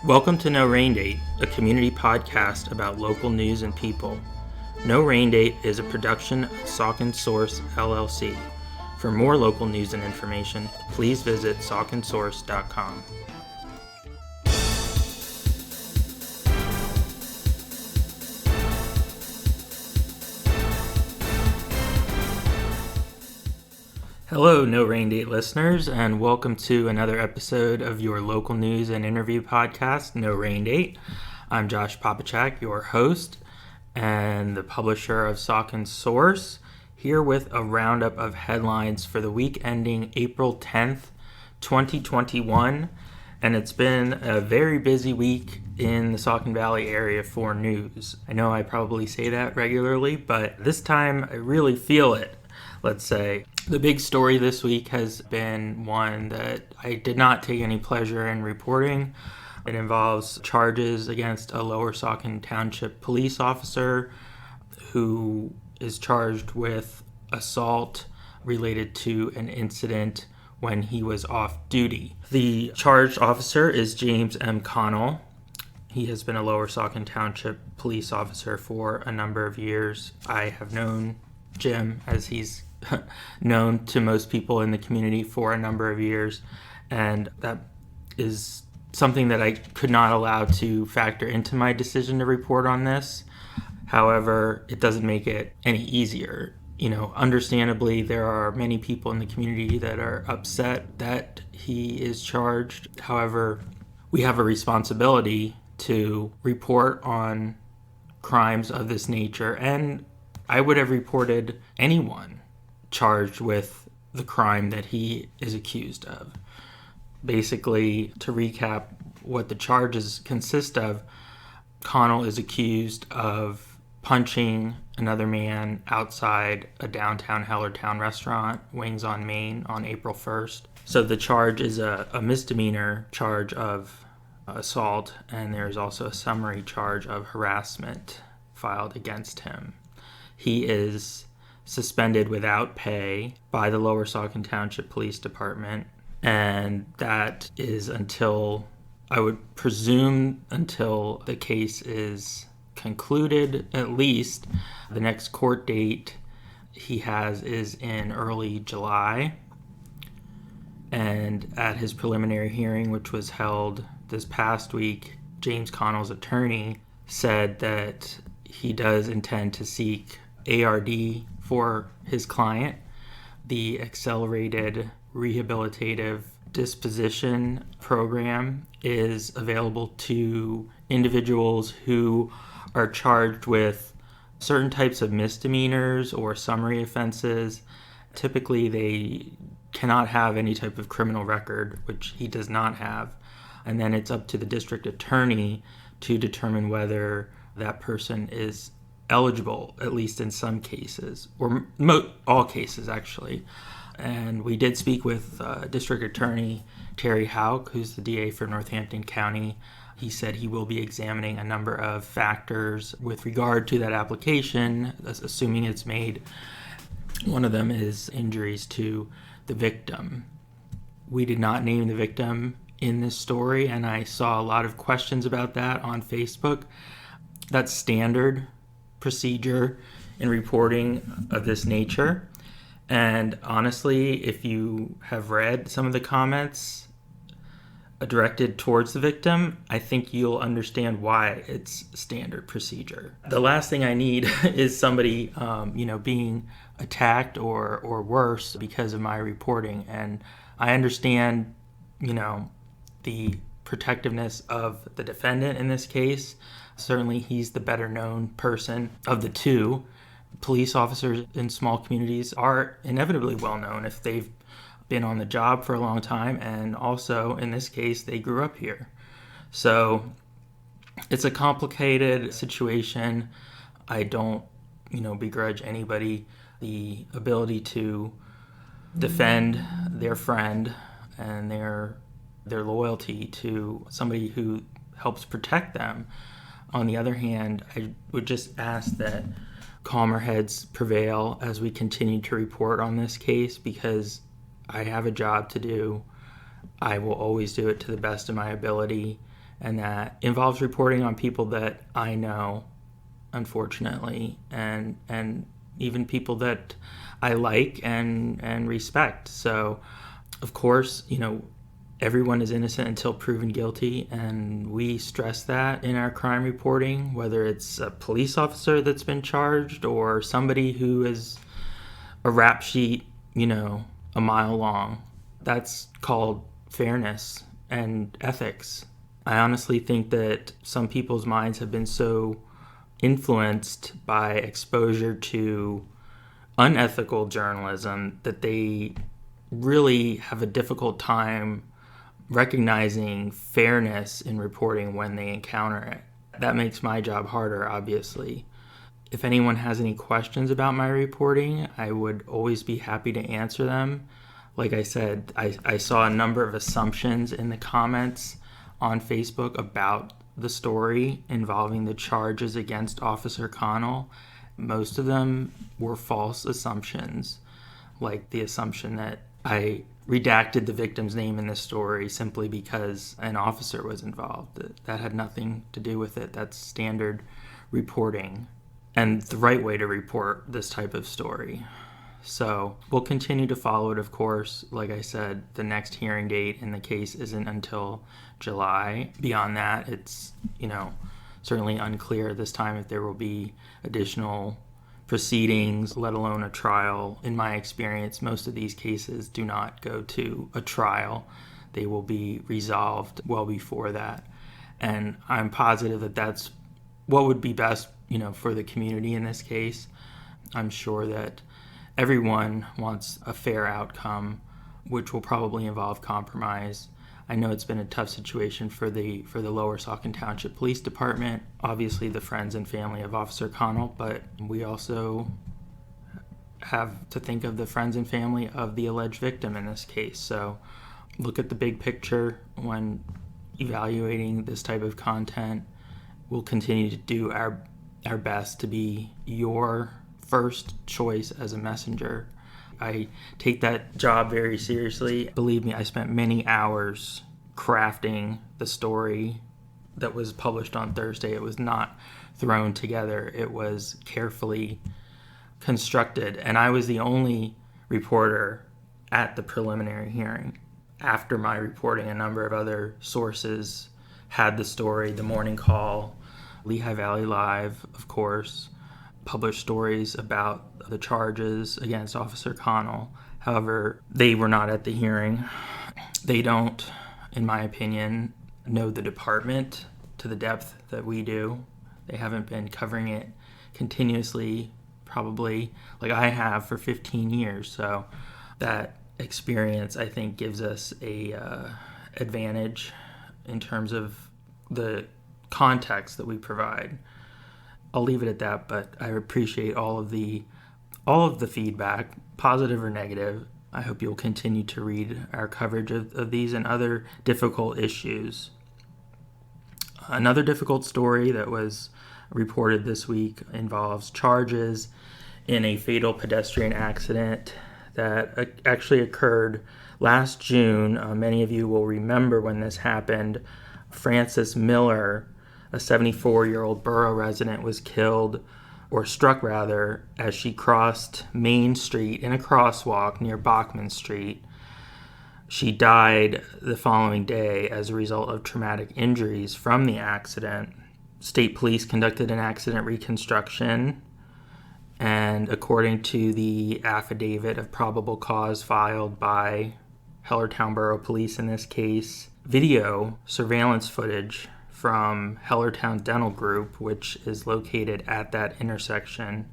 Welcome to No Rain Date, a community podcast about local news and people. No Rain Date is a production of Saucon Source, LLC. For more local news and information, please visit sauconsource.com. Hello, No Rain Date listeners, and welcome to another episode of your local news and interview podcast, No Rain Date. I'm Josh Popachak, your host and the publisher of Saucon Source, here with a roundup of headlines for the week ending April 10th, 2021. And it's been a very busy week in the Saucon Valley area for news. I know I probably say that regularly, but this time I really feel it, let's say. The big story this week has been one that I did not take any pleasure in reporting. It involves charges against a Lower Saucon Township police officer who is charged with assault related to an incident when he was off duty. The charged officer is James M. Connell. He has been a Lower Saucon Township police officer for a number of years. I have known Jim, as he's known to most people in the community, for a number of years, and that is something that I could not allow to factor into my decision to report on this. However, it doesn't make it any easier. Understandably, there are many people in the community that are upset that he is charged. However, we have a responsibility to report on crimes of this nature, and I would have reported anyone charged with the crime that he is accused of. Basically, to recap what the charges consist of, Connell is accused of punching another man outside a downtown Hellertown restaurant, Wings on Main, on April 1st. So the charge is a misdemeanor charge of assault, and there's also a summary charge of harassment filed against him. He is suspended without pay by the Lower Saucon Township Police Department, and that is until, I would presume, until the case is concluded. At least the next court date he has is in early July, and at his preliminary hearing, which was held this past week, James Connell's attorney said that he does intend to seek ARD for his client. The Accelerated Rehabilitative Disposition Program is available to individuals who are charged with certain types of misdemeanors or summary offenses. Typically, they cannot have any type of criminal record, which he does not have. And then it's up to the district attorney to determine whether that person is eligible, at least in some cases, or all cases actually. And we did speak with District Attorney Terry Houck, who's the DA for Northampton County. He said he will be examining a number of factors with regard to that application, assuming it's made. One of them is injuries to the victim. We did not name the victim in this story, and I saw a lot of questions about that on Facebook. That's standard procedure in reporting of this nature. And honestly, if you have read some of the comments directed towards the victim, I think you'll understand why it's standard procedure. The last thing I need is somebody, being attacked or worse because of my reporting. And I understand, the protectiveness of the defendant in this case. Certainly, he's the better known person of the two. Police officers in small communities are inevitably well known if they've been on the job for a long time, and also, in this case, they grew up here. So it's a complicated situation. I don't, begrudge anybody the ability to defend their friend and their loyalty to somebody who helps protect them. On the other hand, I would just ask that calmer heads prevail as we continue to report on this case, because I have a job to do. I will always do it to the best of my ability, and that involves reporting on people that I know, unfortunately, and even people that I like and respect. So, of course, everyone is innocent until proven guilty, and we stress that in our crime reporting, whether it's a police officer that's been charged or somebody who is a rap sheet, a mile long. That's called fairness and ethics. I honestly think that some people's minds have been so influenced by exposure to unethical journalism that they really have a difficult time recognizing fairness in reporting when they encounter it. That makes my job harder, obviously. If anyone has any questions about my reporting, I would always be happy to answer them. Like I said, I saw a number of assumptions in the comments on Facebook about the story involving the charges against Officer Connell. Most of them were false assumptions, like the assumption that I redacted the victim's name in the story simply because an officer was involved. That had nothing to do with it. That's standard reporting and the right way to report this type of story. So we'll continue to follow it, of course. Like I said, the next hearing date in the case isn't until July. Beyond that, it's, certainly unclear this time if there will be additional proceedings, let alone a trial. In my experience, most of these cases do not go to a trial. They will be resolved well before that. And I'm positive that that's what would be best, for the community in this case. I'm sure that everyone wants a fair outcome, which will probably involve compromise. I know it's been a tough situation for the Lower Saucon Township Police Department, obviously the friends and family of Officer Connell, but we also have to think of the friends and family of the alleged victim in this case. So look at the big picture when evaluating this type of content. We'll continue to do our best to be your first choice as a messenger. I take that job very seriously. Believe me, I spent many hours crafting the story that was published on Thursday. It was not thrown together. It was carefully constructed, and I was the only reporter at the preliminary hearing. After my reporting, a number of other sources had the story. The Morning Call, Lehigh Valley Live, of course, published stories about the charges against Officer Connell. However, they were not at the hearing. They don't, in my opinion, know the department to the depth that we do. They haven't been covering it continuously, probably like I have for 15 years. So that experience, I think, gives us a advantage in terms of the context that we provide. I'll leave it at that, but I appreciate all of the feedback, positive or negative. I hope you'll continue to read our coverage of these and other difficult issues. Another difficult story that was reported this week involves charges in a fatal pedestrian accident that actually occurred last June. Many of you will remember when this happened. Frances Miller, a 74-year-old borough resident, was killed, or struck rather, as she crossed Main Street in a crosswalk near Bachman Street. She died the following day as a result of traumatic injuries from the accident. State police conducted an accident reconstruction, and according to the affidavit of probable cause filed by Hellertown Borough Police in this case, video surveillance footage from Hellertown Dental Group, which is located at that intersection,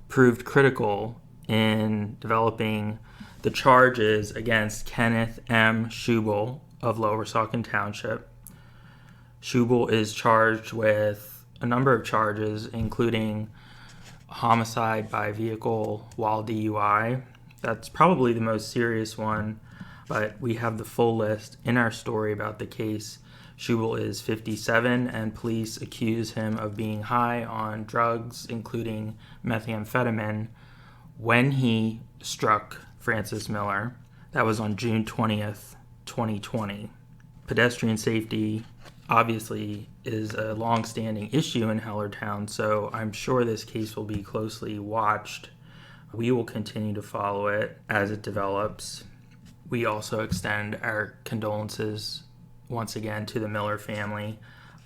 proved critical in developing the charges against Kenneth M. Schubel of Lower Saucon Township. Schubel is charged with a number of charges, including homicide by vehicle while DUI. That's probably the most serious one, but we have the full list in our story about the case. Schubel is 57, and police accuse him of being high on drugs, including methamphetamine, when he struck Frances Miller. That was on June 20th, 2020. Pedestrian Safety obviously is a long-standing issue in Hellertown, so I'm sure this case will be closely watched. We will continue to follow it as it develops. We also extend our condolences once again to the Miller family.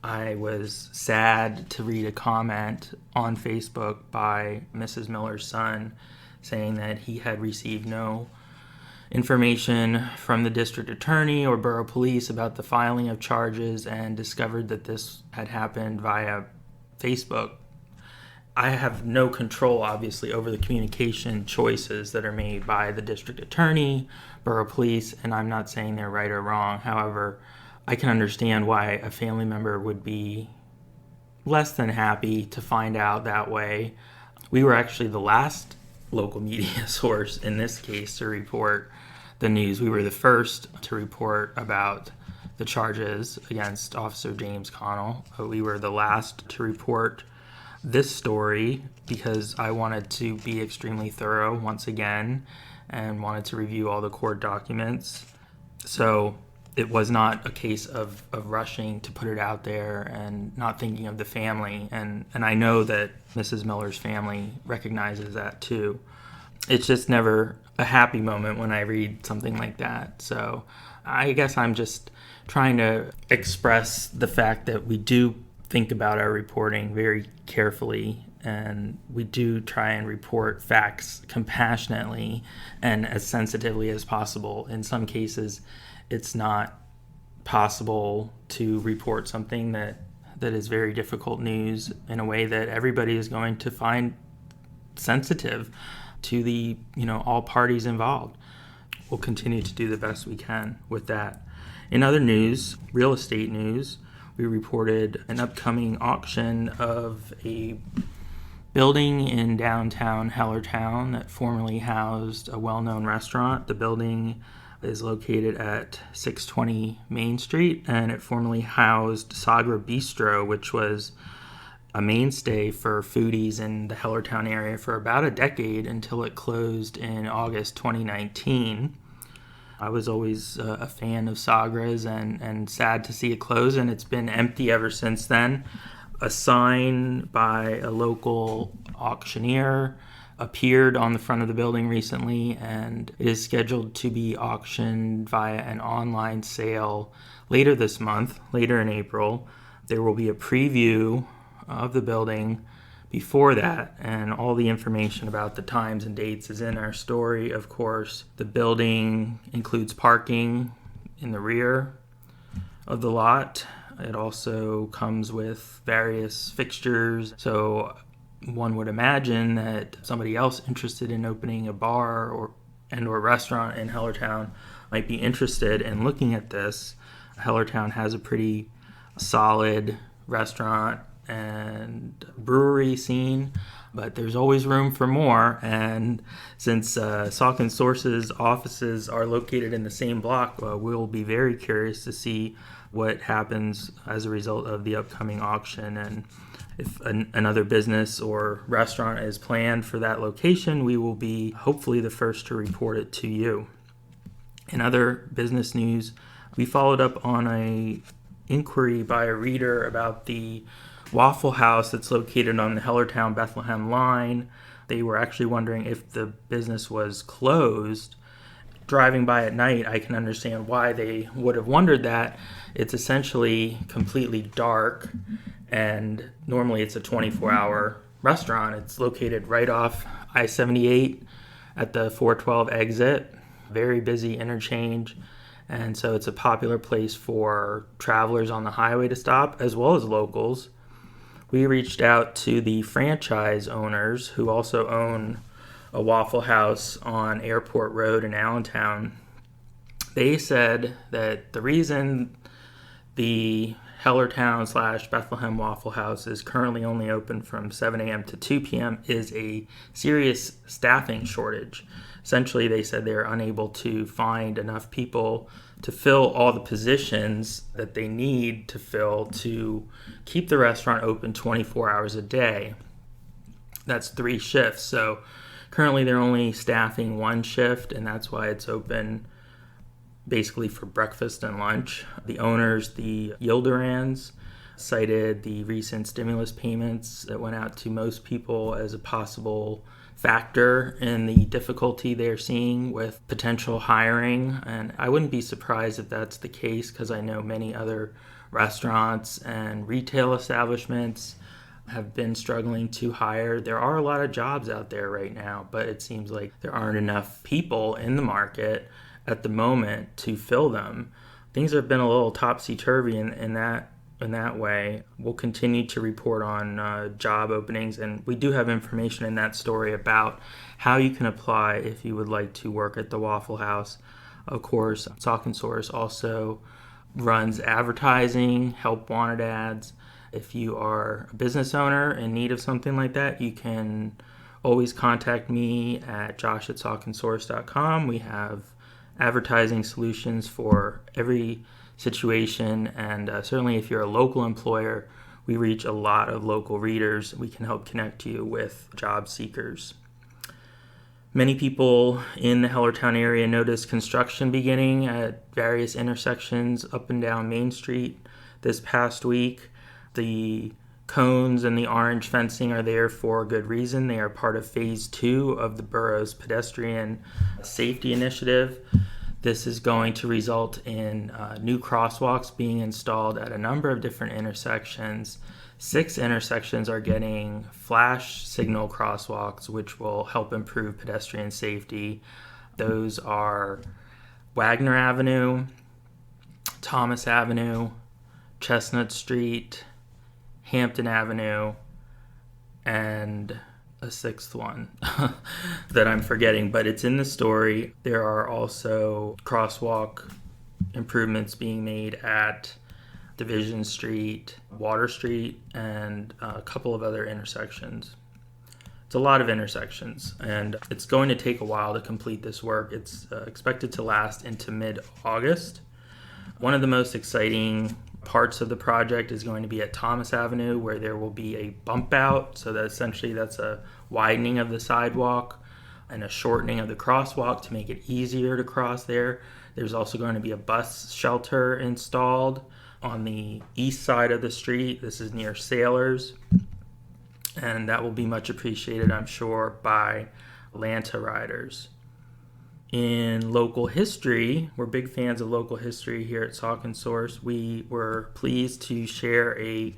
I was sad to read a comment on Facebook by Mrs. Miller's son saying that he had received no information from the district attorney or borough police about the filing of charges and discovered that this had happened via Facebook. I have no control, obviously, over the communication choices that are made by the district attorney, borough police, and I'm not saying they're right or wrong. However, I can understand why a family member would be less than happy to find out that way. We were actually the last local media source in this case to report the news. We were the first to report about the charges against Officer James Connell. We were the last to report this story because I wanted to be extremely thorough once again and wanted to review all the court documents. So it was not a case of rushing to put it out there and not thinking of the family. And I know that Mrs. Miller's family recognizes that too. It's just never a happy moment when I read something like that. So I guess I'm just trying to express the fact that we do think about our reporting very carefully, and we do try and report facts compassionately and as sensitively as possible. In some cases, it's not possible to report something that is very difficult news in a way that everybody is going to find sensitive to the, all parties involved. We'll continue to do the best we can with that. In other news, real estate news, we reported an upcoming auction of a building in downtown Hellertown that formerly housed a well-known restaurant. The building is located at 620 Main Street, and it formerly housed Sagra Bistro, which was a mainstay for foodies in the Hellertown area for about a decade until it closed in August 2019. I was always a fan of Sagra's and sad to see it close, and it's been empty ever since then. A sign by a local auctioneer appeared on the front of the building recently, and it is scheduled to be auctioned via an online sale later this month, later in April. There will be a preview of the building before that, and all the information about the times and dates is in our story, of course. The building includes parking in the rear of the lot. It also comes with various fixtures, so one would imagine that somebody else interested in opening a bar or restaurant in Hellertown might be interested in looking at this. Hellertown has a pretty solid restaurant and brewery scene, but there's always room for more. And since Salkin Source's offices are located in the same block, we'll be very curious to see what happens as a result of the upcoming auction. And if another business or restaurant is planned for that location, we will be hopefully the first to report it to you. In other business news, we followed up on a inquiry by a reader about the Waffle House that's located on the Hellertown-Bethlehem line. They were actually wondering if the business was closed. Driving by at night, I can understand why they would have wondered that. It's essentially completely dark, and normally it's a 24-hour restaurant. It's located right off I-78 at the 412 exit. Very busy interchange. And so it's a popular place for travelers on the highway to stop, as well as locals. We reached out to the franchise owners who also own a Waffle House on Airport Road in Allentown. They said that the reason the Hellertown/Bethlehem Waffle House is currently only open from 7 a.m. to 2 p.m. is a serious staffing shortage. Essentially, they said they are unable to find enough people to fill all the positions that they need to fill to keep the restaurant open 24 hours a day. That's 3 shifts. So currently they're only staffing 1 shift, and that's why it's open basically for breakfast and lunch. The owners, the Yildirans, cited the recent stimulus payments that went out to most people as a possible factor in the difficulty they're seeing with potential hiring. And I wouldn't be surprised if that's the case, because I know many other restaurants and retail establishments have been struggling to hire. There are a lot of jobs out there right now, but it seems like there aren't enough people in the market at the moment to fill them. Things have been a little topsy-turvy in that way. We'll continue to report on job openings, and we do have information in that story about how you can apply if you would like to work at the Waffle House. Of course, Saucon Source also runs advertising, help wanted ads. If you are a business owner in need of something like that, you can always contact me at josh@sauconsource.com. We have advertising solutions for every situation, and certainly if you're a local employer, we reach a lot of local readers. We can help connect you with job seekers. Many people in the Hellertown area noticed construction beginning at various intersections up and down Main Street this past week. The cones and the orange fencing are there for good reason. They are part of Phase 2 of the borough's Pedestrian Safety initiative. This is going to result in new crosswalks being installed at a number of different intersections. 6 intersections are getting flash signal crosswalks, which will help improve pedestrian safety. Those are Wagner Avenue, Thomas Avenue, Chestnut Street, Hampton Avenue, and a 6th one that I'm forgetting, but it's in the story. There are also crosswalk improvements being made at Division Street, Water Street, and a couple of other intersections. It's a lot of intersections, and it's going to take a while to complete this work. It's expected to last into mid-August. One of the most exciting parts of the project is going to be at Thomas Avenue, where there will be a bump out. So that essentially that's a widening of the sidewalk and a shortening of the crosswalk to make it easier to cross there. There's also going to be a bus shelter installed on the east side of the street. This is near Sailors, and that will be much appreciated, I'm sure, by Atlanta riders. In local history, we're big fans of local history here at Saucon Source. We were pleased to share a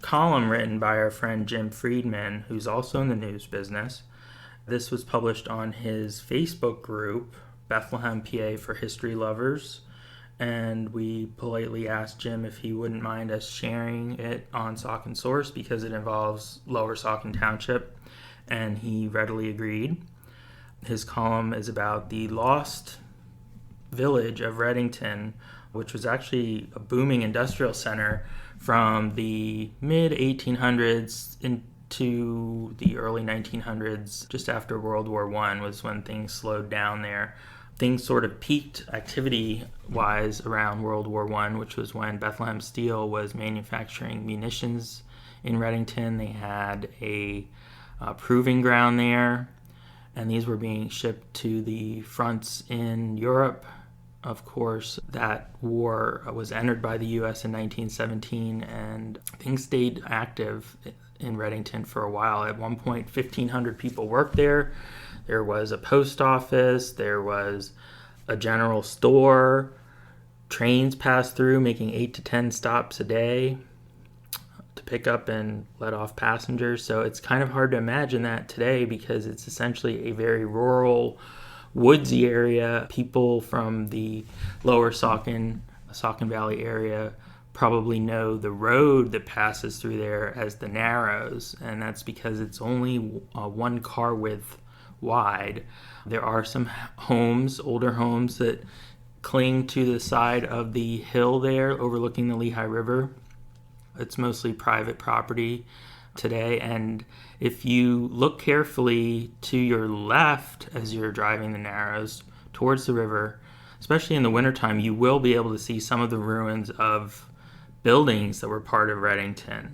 column written by our friend Jim Friedman, who's also in the news business. This was published on his Facebook group, Bethlehem, PA for History Lovers, and we politely asked Jim if he wouldn't mind us sharing it on Saucon Source because it involves Lower Saucon Township, and he readily agreed. His column is about the lost village of Reddington, which was actually a booming industrial center from the mid-1800s into the early 1900s. Just after World War I was when things slowed down there. Things sort of peaked activity-wise around World War I, which was when Bethlehem Steel was manufacturing munitions in Reddington. They had a proving ground there, and these were being shipped to the fronts in Europe. Of course, that war was entered by the U.S. in 1917, and things stayed active in Reddington for a while. At one point, 1,500 people worked there. There was a post office. There was a general store. Trains passed through, making 8 to 10 stops a day to pick up and let off passengers. So it's kind of hard to imagine that today because it's essentially a very rural, woodsy area. People from the lower Saucon Valley area probably know the road that passes through there as the Narrows, and that's because it's only 1 car width wide. There are some homes, older homes, that cling to the side of the hill there overlooking the Lehigh River. It's mostly private property today, and if you look carefully to your left as you're driving the Narrows towards the river, especially in the wintertime, you will be able to see some of the ruins of buildings that were part of Reddington.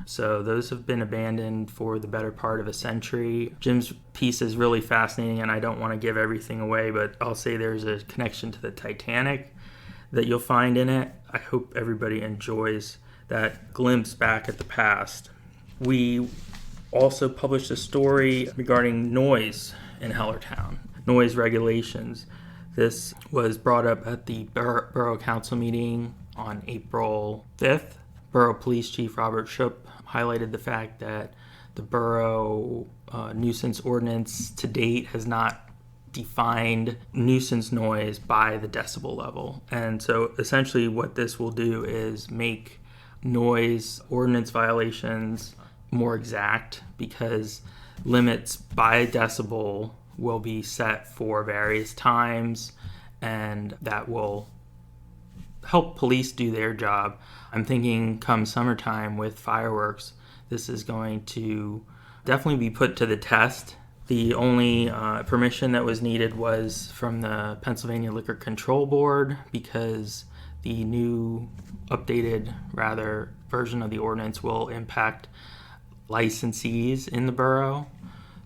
So those have been abandoned for the better part of a century. Jim's piece is really fascinating, and I don't want to give everything away, but I'll say there's a connection to the Titanic that you'll find in it. I hope everybody enjoys that glimpse back at the past. We also published a story regarding noise in Hellertown, noise regulations. This was brought up at the Borough Council meeting on April 5th. Borough Police Chief Robert Shoop highlighted the fact that the borough nuisance ordinance to date has not defined nuisance noise by the decibel level. And so essentially what this will do is make noise ordinance violations more exact, because limits by decibel will be set for various times, and that will help police do their job. I'm thinking come summertime with fireworks, this is going to definitely be put to the test. The only permission that was needed was from the Pennsylvania Liquor Control Board, because the new updated version of the ordinance will impact licensees in the borough,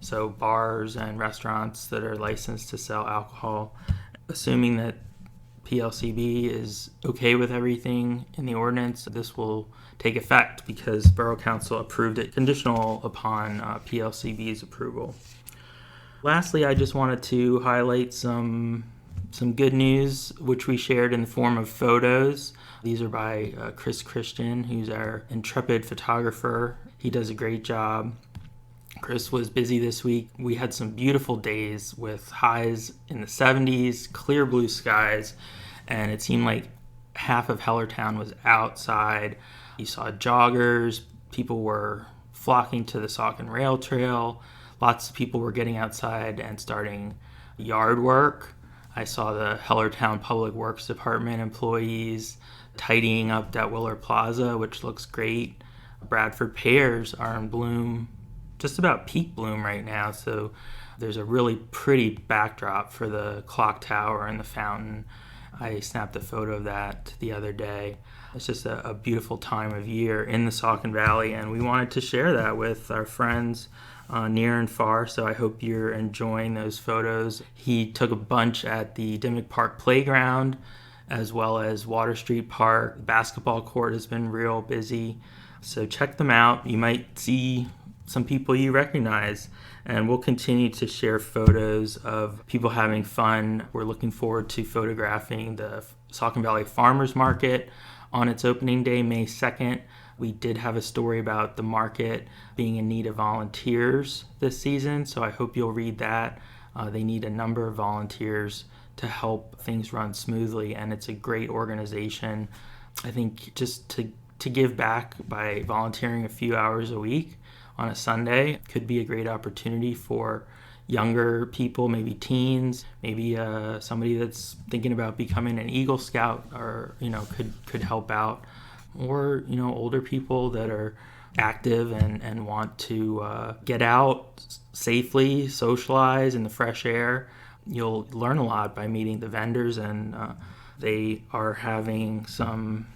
so bars and restaurants that are licensed to sell alcohol. Assuming that PLCB is okay with everything in the ordinance, this will take effect because Borough Council approved it conditional upon PLCB's approval. Lastly, I just wanted to highlight some good news, which we shared in the form of photos. These are by Chris Christian, who's our intrepid photographer. He does a great job. Chris was busy this week. We had some beautiful days with highs in the 70s, clear blue skies, and it seemed like half of Hellertown was outside. You saw joggers, people were flocking to the Saucon Rail Trail, lots of people were getting outside and starting yard work. I saw the Hellertown Public Works Department employees tidying up that Willard Plaza, which looks great. Bradford pears are in bloom, just about peak bloom right now, so there's a really pretty backdrop for the clock tower and the fountain. I snapped a photo of that the other day. It's just a beautiful time of year in the Saucon Valley, and we wanted to share that with our friends near and far, so I hope you're enjoying those photos. He took a bunch at the Dimmock Park Playground, as well as Water Street Park. The basketball court has been real busy, so check them out. You might see some people you recognize, and we'll continue to share photos of people having fun. We're looking forward to photographing the Saucon Valley Farmers Market on its opening day, May 2nd. We did have a story about the market being in need of volunteers this season, so I hope you'll read that. They need a number of volunteers to help things run smoothly, and it's a great organization. I think just to give back by volunteering a few hours a week on a Sunday could be a great opportunity for younger people, maybe teens, maybe somebody that's thinking about becoming an Eagle Scout, or could help out, or older people that are active and want to get out safely, socialize in the fresh air. You'll learn a lot by meeting the vendors, and they are having some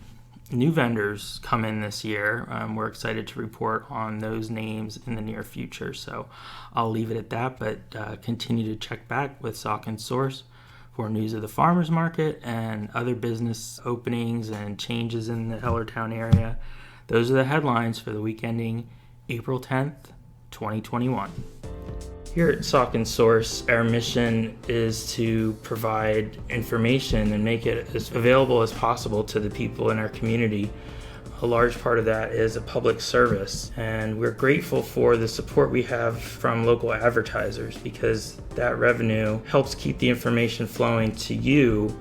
new vendors come in this year. We're excited to report on those names in the near future. So I'll leave it at that, but continue to check back with Saucon Source for news of the farmers market and other business openings and changes in the Hellertown area. Those are the headlines for the week ending April 10th, 2021. Here at Saucon Source, our mission is to provide information and make it as available as possible to the people in our community. A large part of that is a public service, and we're grateful for the support we have from local advertisers, because that revenue helps keep the information flowing to you,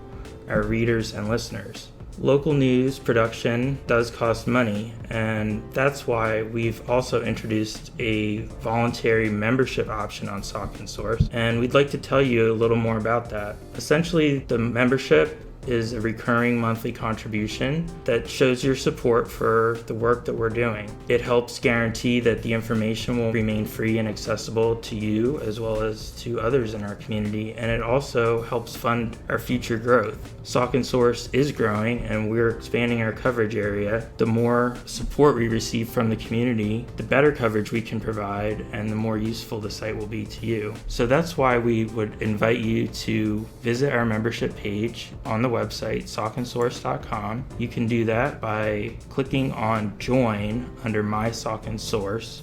our readers and listeners. Local news production does cost money, and that's why we've also introduced a voluntary membership option on Saucon Source, and we'd like to tell you a little more about that. Essentially, the membership is a recurring monthly contribution that shows your support for the work that we're doing. It helps guarantee that the information will remain free and accessible to you as well as to others in our community, and it also helps fund our future growth. Sock and Source is growing and we're expanding our coverage area. The more support we receive from the community, the better coverage we can provide and the more useful the site will be to you. So that's why we would invite you to visit our membership page on the website, sockandsource.com. You can do that by clicking on Join under My Sock and Source,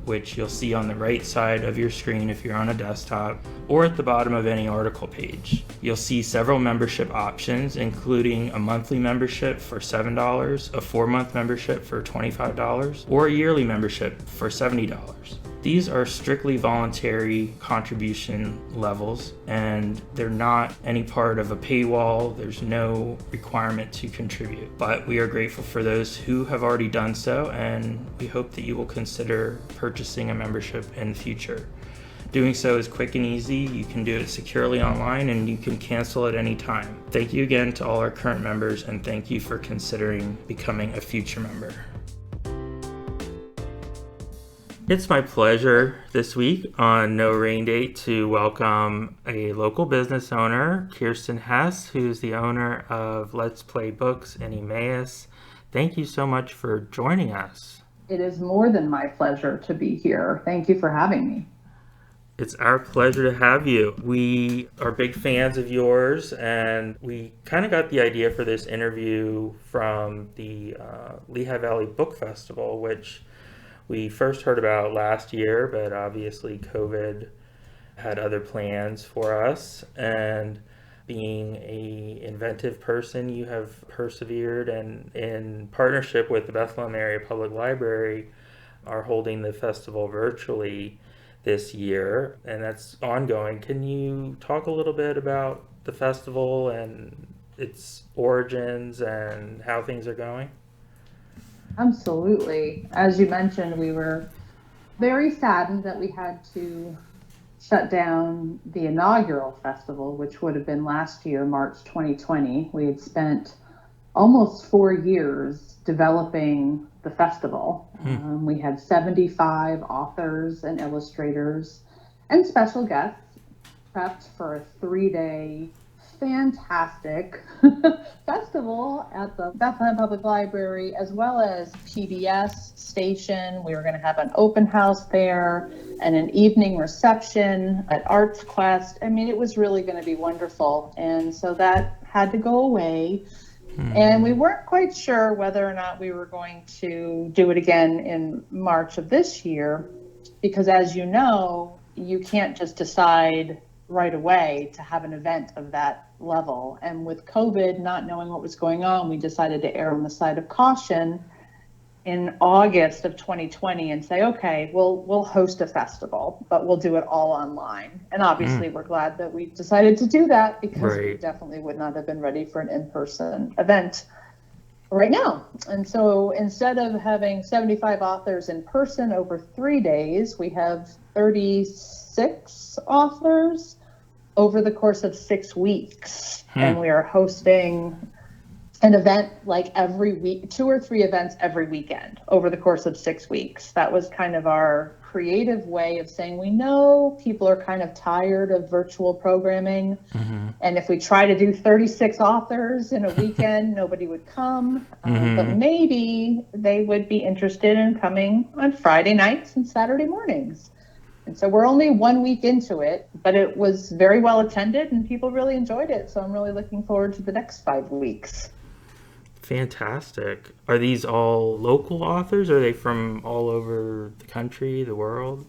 which you'll see on the right side of your screen if you're on a desktop, or at the bottom of any article page. You'll see several membership options, including a monthly membership for $7, a 4-month membership for $25, or a yearly membership for $70. These are strictly voluntary contribution levels, and they're not any part of a paywall. There's no requirement to contribute, but we are grateful for those who have already done so, and we hope that you will consider purchasing a membership in the future. Doing so is quick and easy. You can do it securely online, and you can cancel at any time. Thank you again to all our current members, and thank you for considering becoming a future member. It's my pleasure this week on No Rain Date to welcome a local business owner, Kirsten Hess, who's the owner of Let's Play Books in Emmaus. Thank you so much for joining us. It is more than my pleasure to be here. Thank you for having me. It's our pleasure to have you. We are big fans of yours, and we kind of got the idea for this interview from the Lehigh Valley Book Festival, which we first heard about last year, but obviously COVID had other plans for us. And being an inventive person, you have persevered and in partnership with the Bethlehem Area Public Library are holding the festival virtually this year, and that's ongoing. Can you talk a little bit about the festival and its origins and how things are going? Absolutely. As you mentioned, we were very saddened that we had to shut down the inaugural festival, which would have been last year, March 2020. We had spent almost 4 years developing the festival. We had 75 authors and illustrators and special guests prepped for a 3-day fantastic festival at the Bethlehem Public Library, as well as PBS station. We were going to have an open house there and an evening reception at Arts Quest. I mean, it was really going to be wonderful. And so that had to go away. And we weren't quite sure whether or not we were going to do it again in March of this year, because as you know, you can't just decide right away to have an event of that level. And with COVID, not knowing what was going on, we decided to err on the side of caution in August of 2020 and say, okay, we'll host a festival, but we'll do it all online. And obviously we're glad that we decided to do that, because we definitely would not have been ready for an in-person event right now. And so instead of having 75 authors in person over 3 days, we have 36 authors over the course of 6 weeks. And we are hosting an event like every week, 2 or 3 events every weekend over the course of 6 weeks. That was kind of our creative way of saying, we know people are kind of tired of virtual programming. And if we try to do 36 authors in a weekend, nobody would come. But maybe they would be interested in coming on Friday nights and Saturday mornings. And so we're only 1 week into it, but it was very well attended and people really enjoyed it. So I'm really looking forward to the next 5 weeks. Fantastic. Are these all local authors? Are they from all over the country, the world?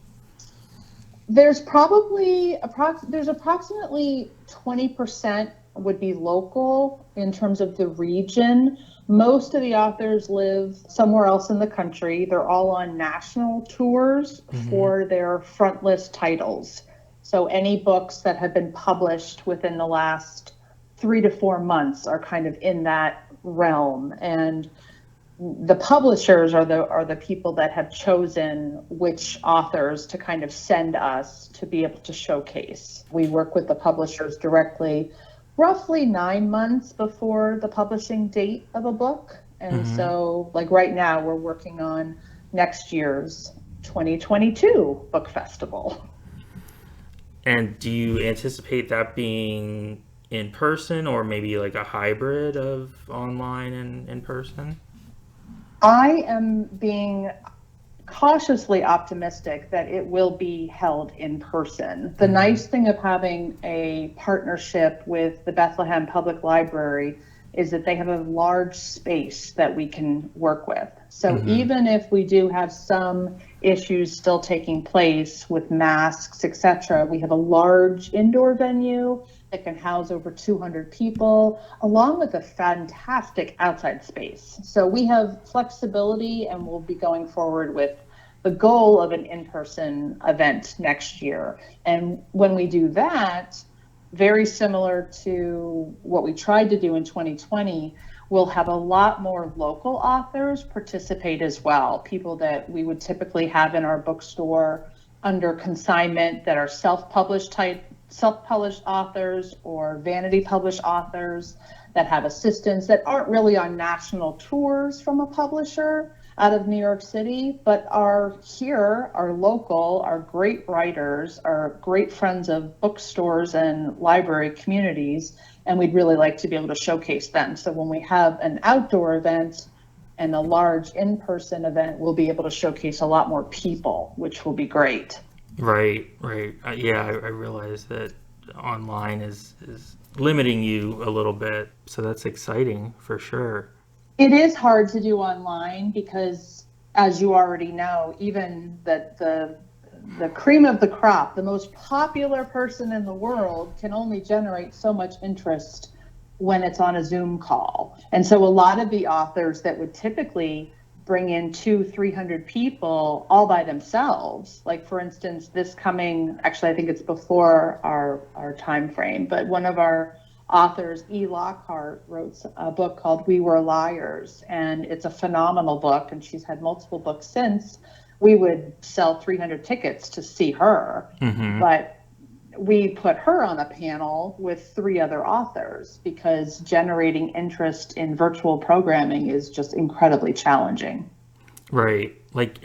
There's probably approximately 20% would be local in terms of the region. Most of the authors live somewhere else in the country. They're all on national tours for their front list titles. So any books that have been published within the last 3 to 4 months are kind of in that realm. And the publishers are the people that have chosen which authors to kind of send us to be able to showcase. We work with the publishers directly. roughly 9 months before the publishing date of a book. And Mm-hmm. so, like right now, we're working on next year's 2022 book festival. And do you anticipate that being in person or maybe like a hybrid of online and in person? I am being cautiously optimistic that it will be held in person. The Mm-hmm. nice thing of having a partnership with the Bethlehem Public Library is that they have a large space that we can work with. So Mm-hmm. even if we do have some issues still taking place with masks, etc., we have a large indoor venue that can house over 200 people, along with a fantastic outside space. So we have flexibility, and we'll be going forward with the goal of an in-person event next year. And when we do that, very similar to what we tried to do in 2020, we'll have a lot more local authors participate as well, people that we would typically have in our bookstore under consignment that are self-published authors or vanity published authors that have assistants that aren't really on national tours from a publisher out of New York City, but are here, are local, are great writers, are great friends of bookstores and library communities, and we'd really like to be able to showcase them. So when we have an outdoor event and a large in-person event, we'll be able to showcase a lot more people, which will be great. Right, right. I realize that online is limiting you a little bit, so that's exciting for sure. It is hard to do online because, as you already know, even the cream of the crop, the most popular person in the world, can only generate so much interest when it's on a Zoom call. And so a lot of the authors that would typically bring in 200-300 people all by themselves, like for instance, this coming, actually I think it's before our time frame, but one of our authors, E. Lockhart, wrote a book called We Were Liars, and it's a phenomenal book, and she's had multiple books since. We would sell 300 tickets to see her, Mm-hmm. but we put her on a panel with 3 other authors because generating interest in virtual programming is just incredibly challenging. Right. Like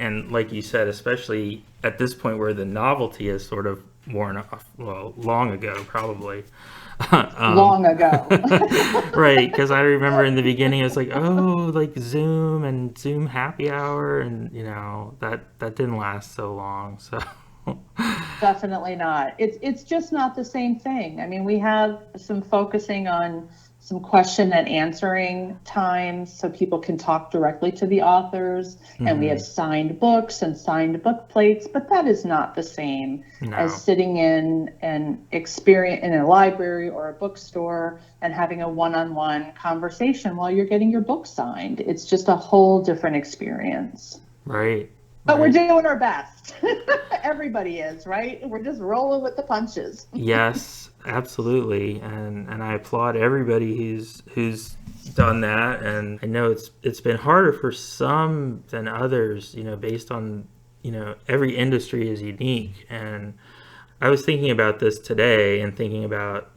you said, especially at this point where the novelty is sort of worn off, well, long ago probably. Long ago. Right, because I remember in the beginning it was like, oh, like Zoom and Zoom happy hour, and that didn't last so long. So Definitely not. It's just not the same thing. I mean, we have some focusing on some question and answering times so people can talk directly to the authors, and we hmm have signed books and signed book plates, but that is not the same as no, sitting in an experience in a library or a bookstore and having a one-on-one conversation while you're getting your book signed. It's just a whole different experience. right, But we're right. doing our best. Everybody is, right? We're just rolling with the punches. Yes, absolutely, and I applaud everybody who's done that. And I know it's been harder for some than others, based on every industry is unique. And I was thinking about this today and thinking about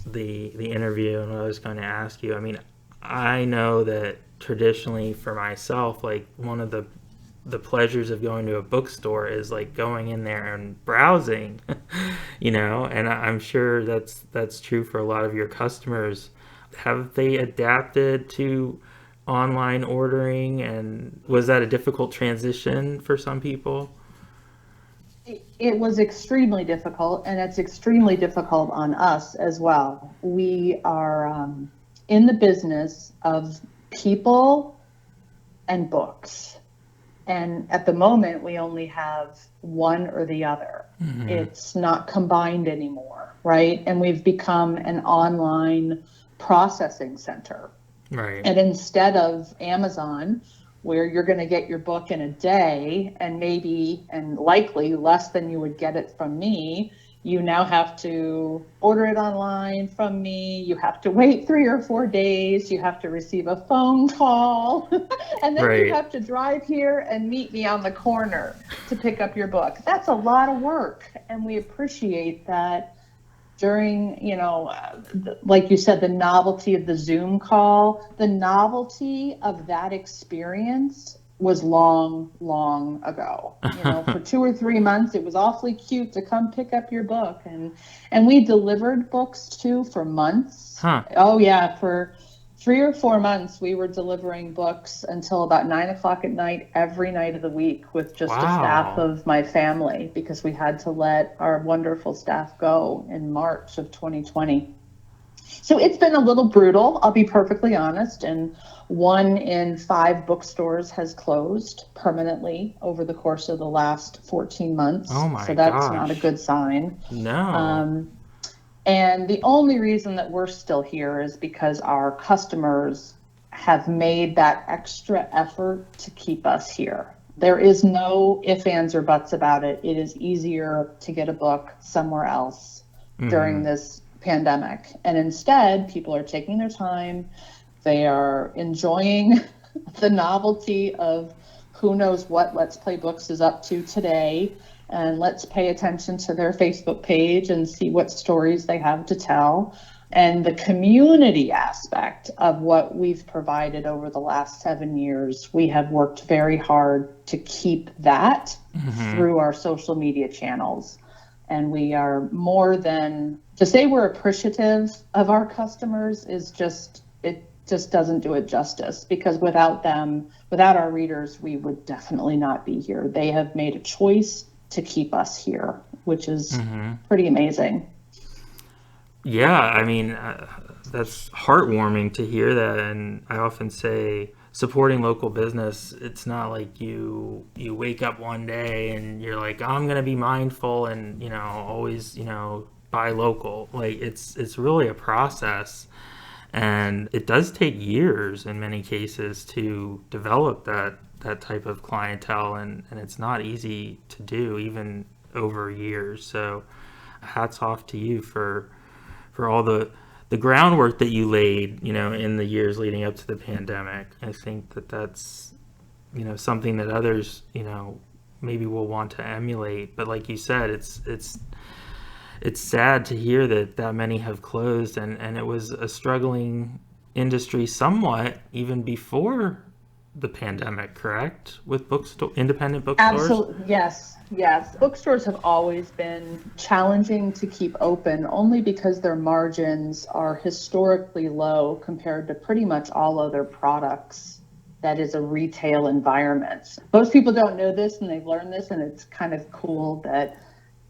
the interview and what I was going to ask you. I mean, I know that traditionally for myself, like one of the pleasures of going to a bookstore is like going in there and browsing, and I'm sure that's true for a lot of your customers. Have they adapted to online ordering, and was that a difficult transition for some people? It was extremely difficult, and it's extremely difficult on us as well. We are in the business of people and books. And at the moment, we only have one or the other. Mm-hmm. It's not combined anymore, right? And we've become an online processing center. Right. And instead of Amazon, where you're going to get your book in a day and maybe and likely less than you would get it from me, you now have to order it online from me. You have to wait 3 or 4 days. You have to receive a phone call. And then you Right. have to drive here and meet me on the corner to pick up your book. That's a lot of work. And we appreciate that during, like you said, the novelty of the Zoom call, the novelty of that experience was long, long ago. For 2 or 3 months, it was awfully cute to come pick up your book. And we delivered books too for months. Huh. Oh yeah, for 3 or 4 months, we were delivering books until about 9 o'clock at night, every night of the week, with just a staff of my family, because we had to let our wonderful staff go in March of 2020. So it's been a little brutal, I'll be perfectly honest. And 1 in 5 bookstores has closed permanently over the course of the last 14 months. Oh my So that's gosh. not a good sign. No. And the only reason that we're still here is because our customers have made that extra effort to keep us here. There is no ifs, ands, or buts about it. It is easier to get a book somewhere else during this pandemic. And instead, people are taking their time. They are enjoying the novelty of who knows what Let's Play Books is up to today. And let's pay attention to their Facebook page and see what stories they have to tell. And the community aspect of what we've provided over the last 7 years, we have worked very hard to keep that through our social media channels. And we are more than, to say we're appreciative of our customers is just, it just doesn't do it justice, because without them, without our readers, we would definitely not be here. They have made a choice to keep us here, which is pretty amazing. Yeah, I mean, that's heartwarming to hear that. And I often say supporting local business, it's not like you wake up one day and you're like, I'm going to be mindful and, always, buy local. Like it's really a process. And it does take years in many cases to develop that type of clientele, and it's not easy to do even over years. So hats off to you for all the groundwork that you laid, in the years leading up to the pandemic. I think that's something that others, maybe will want to emulate. But like you said, it's sad to hear that many have closed, and it was a struggling industry somewhat even before the pandemic, correct? With independent bookstores? Absolutely, yes. Bookstores have always been challenging to keep open, only because their margins are historically low compared to pretty much all other products that is a retail environment. Most people don't know this, and they've learned this, and it's kind of cool that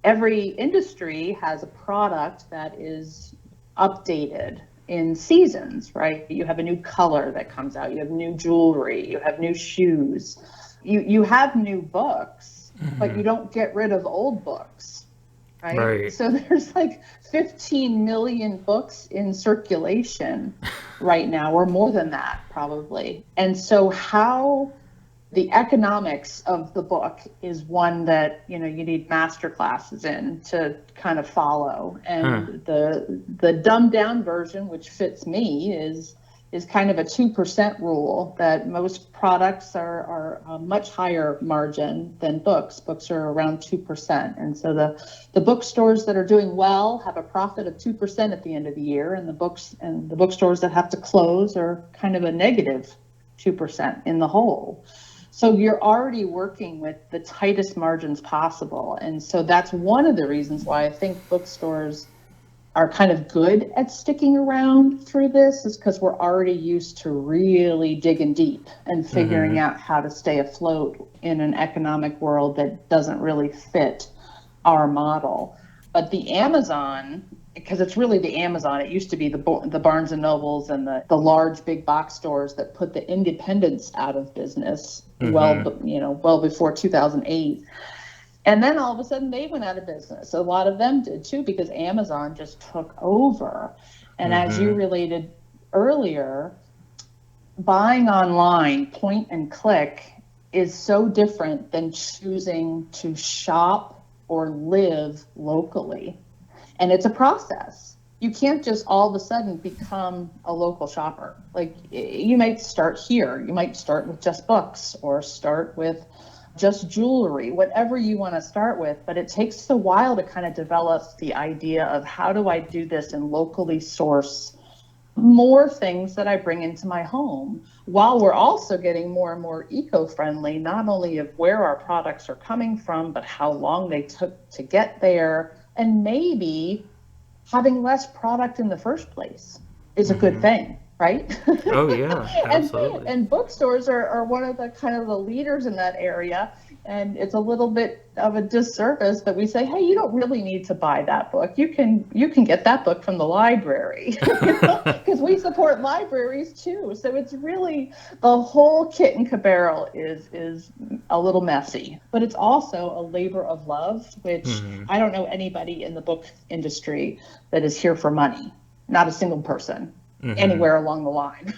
every industry has a product that is updated in seasons, right? You have a new color that comes out, you have new jewelry, you have new shoes, you have new books, but you don't get rid of old books, right? So there's like 15 million books in circulation right now, or more than that probably. And so how the economics of the book is one that, you need master classes in to kind of follow. And the dumbed down version, which fits me, is kind of a 2% rule, that most products are a much higher margin than books. Books are around 2%. And so the bookstores that are doing well have a profit of 2% at the end of the year, and the bookstores that have to close are kind of a negative 2% in the whole. So you're already working with the tightest margins possible. And so that's one of the reasons why I think bookstores are kind of good at sticking around through this, is because we're already used to really digging deep and figuring out how to stay afloat in an economic world that doesn't really fit our model. But the Amazon, because it's really the Amazon, it used to be the Barnes and Nobles and the large big box stores that put the independents out of business well before 2008. And then all of a sudden they went out of business. A lot of them did too, because Amazon just took over. And as you related earlier, buying online, point and click, is so different than choosing to shop or live locally. And it's a process. You can't just all of a sudden become a local shopper. Like, you might start here. You might start with just books, or start with just jewelry, whatever you want to start with. But it takes a while to kind of develop the idea of how do I do this and locally source more things that I bring into my home, while we're also getting more and more eco-friendly, not only of where our products are coming from, but how long they took to get there, and maybe having less product in the first place is a good thing, right? Oh yeah, absolutely. And bookstores are one of the kind of the leaders in that area. And it's a little bit of a disservice that we say, hey, you don't really need to buy that book. You can get that book from the library, because we support libraries too. So it's really, the whole kit and caboodle is a little messy, but it's also a labor of love, which I don't know anybody in the book industry that is here for money. Not a single person. Anywhere along the line,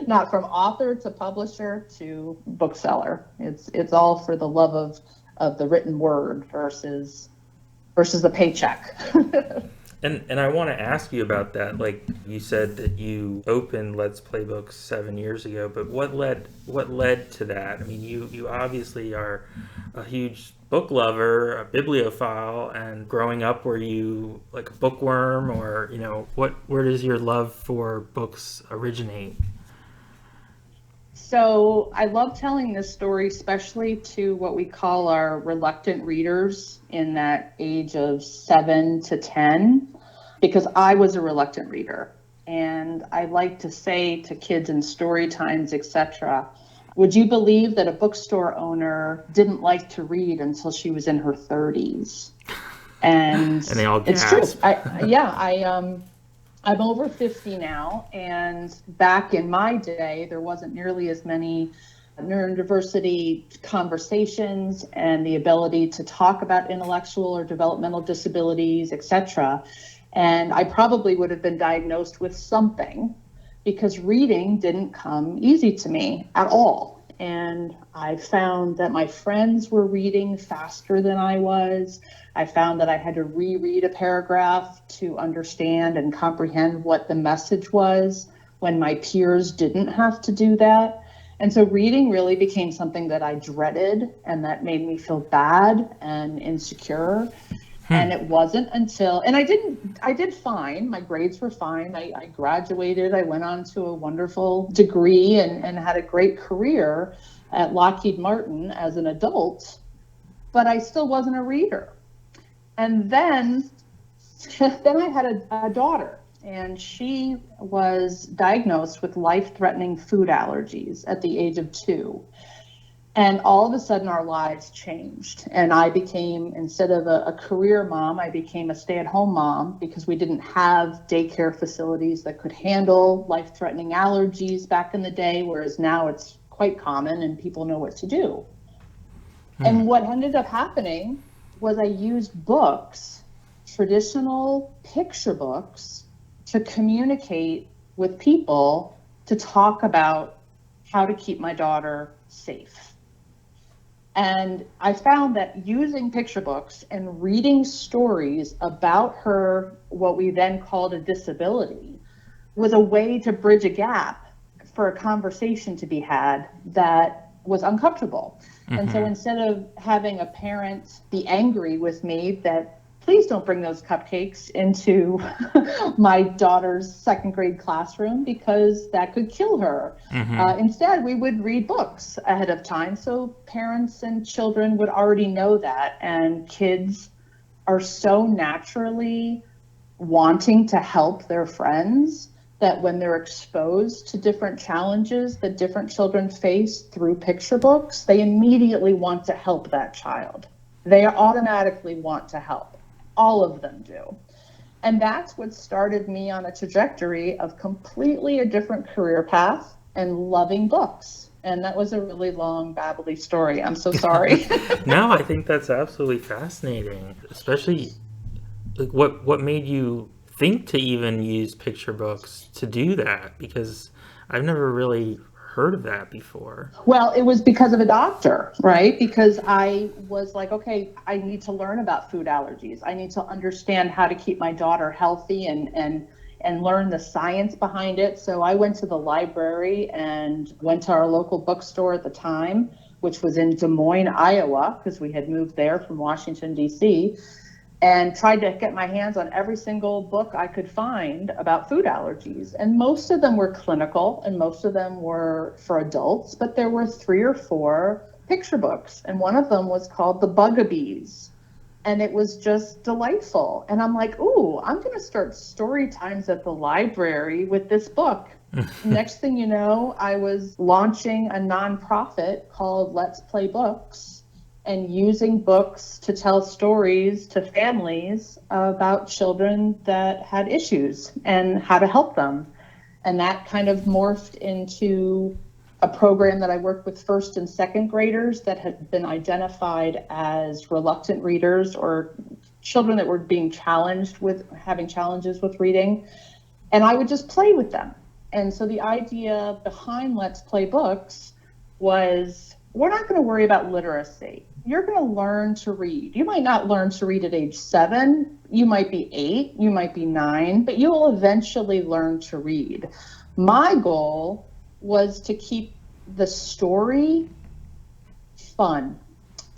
not from author to publisher to bookseller. It's all for the love of the written word versus the paycheck. And I want to ask you about that. Like you said that you opened Let's Play Books 7 years ago, but what led to that? I mean, you obviously are a huge book lover, a bibliophile, and growing up, were you like a bookworm, or where does your love for books originate? So I love telling this story, especially to what we call our reluctant readers in that age of 7 to 10, because I was a reluctant reader. And I like to say to kids in story times, etc., would you believe that a bookstore owner didn't like to read until she was in her 30s? And they all it's gasp. True. I'm over 50 now, and back in my day, there wasn't nearly as many neurodiversity conversations and the ability to talk about intellectual or developmental disabilities, etc. And I probably would have been diagnosed with something, because reading didn't come easy to me at all. And I found that my friends were reading faster than I was. I found that I had to reread a paragraph to understand and comprehend what the message was, when my peers didn't have to do that. And so reading really became something that I dreaded, and that made me feel bad and insecure. And it wasn't until, and I did fine. My grades were fine. I graduated. I went on to a wonderful degree and had a great career at Lockheed Martin as an adult, but I still wasn't a reader. And then I had a daughter, and she was diagnosed with life-threatening food allergies at the age of 2. And all of a sudden our lives changed. And I became, instead of a career mom, I became a stay-at-home mom, because we didn't have daycare facilities that could handle life-threatening allergies back in the day, whereas now it's quite common and people know what to do. And what ended up happening was I used books, traditional picture books, to communicate with people, to talk about how to keep my daughter safe. And I found that using picture books and reading stories about her, what we then called a disability, was a way to bridge a gap for a conversation to be had that was uncomfortable. And so instead of having a parent be angry with me that, please don't bring those cupcakes into my daughter's second grade classroom because that could kill her. Instead, we would read books ahead of time, so parents and children would already know that. And kids are so naturally wanting to help their friends that when they're exposed to different challenges that different children face through picture books, they immediately want to help that child. They automatically want to help. All of them do. And that's what started me on a trajectory of completely a different career path and loving books. And that was a really long, babbly story. I'm so sorry. No, I think that's absolutely fascinating, especially like what made you think to even use picture books to do that, because I've never really heard of that before. Well, it was because of a doctor, right? Because I was like, okay, I need to learn about food allergies. I need to understand how to keep my daughter healthy and learn the science behind it. So I went to the library and went to our local bookstore at the time, which was in Des Moines, Iowa, because we had moved there from Washington, D.C., and tried to get my hands on every single book I could find about food allergies. And most of them were clinical and most of them were for adults, but there were 3 or 4 picture books. And one of them was called The Bugabees. And it was just delightful. And I'm like, ooh, I'm going to start story times at the library with this book. Next thing you know, I was launching a nonprofit called Let's Play Books, and using books to tell stories to families about children that had issues and how to help them. And that kind of morphed into a program that I worked with first and second graders that had been identified as reluctant readers or children that were being challenged with having challenges with reading. And I would just play with them. And so the idea behind Let's Play Books was, we're not going to worry about literacy. You're going to learn to read. You might not learn to read at age 7. You might be 8. You might be 9, but you will eventually learn to read. My goal was to keep the story fun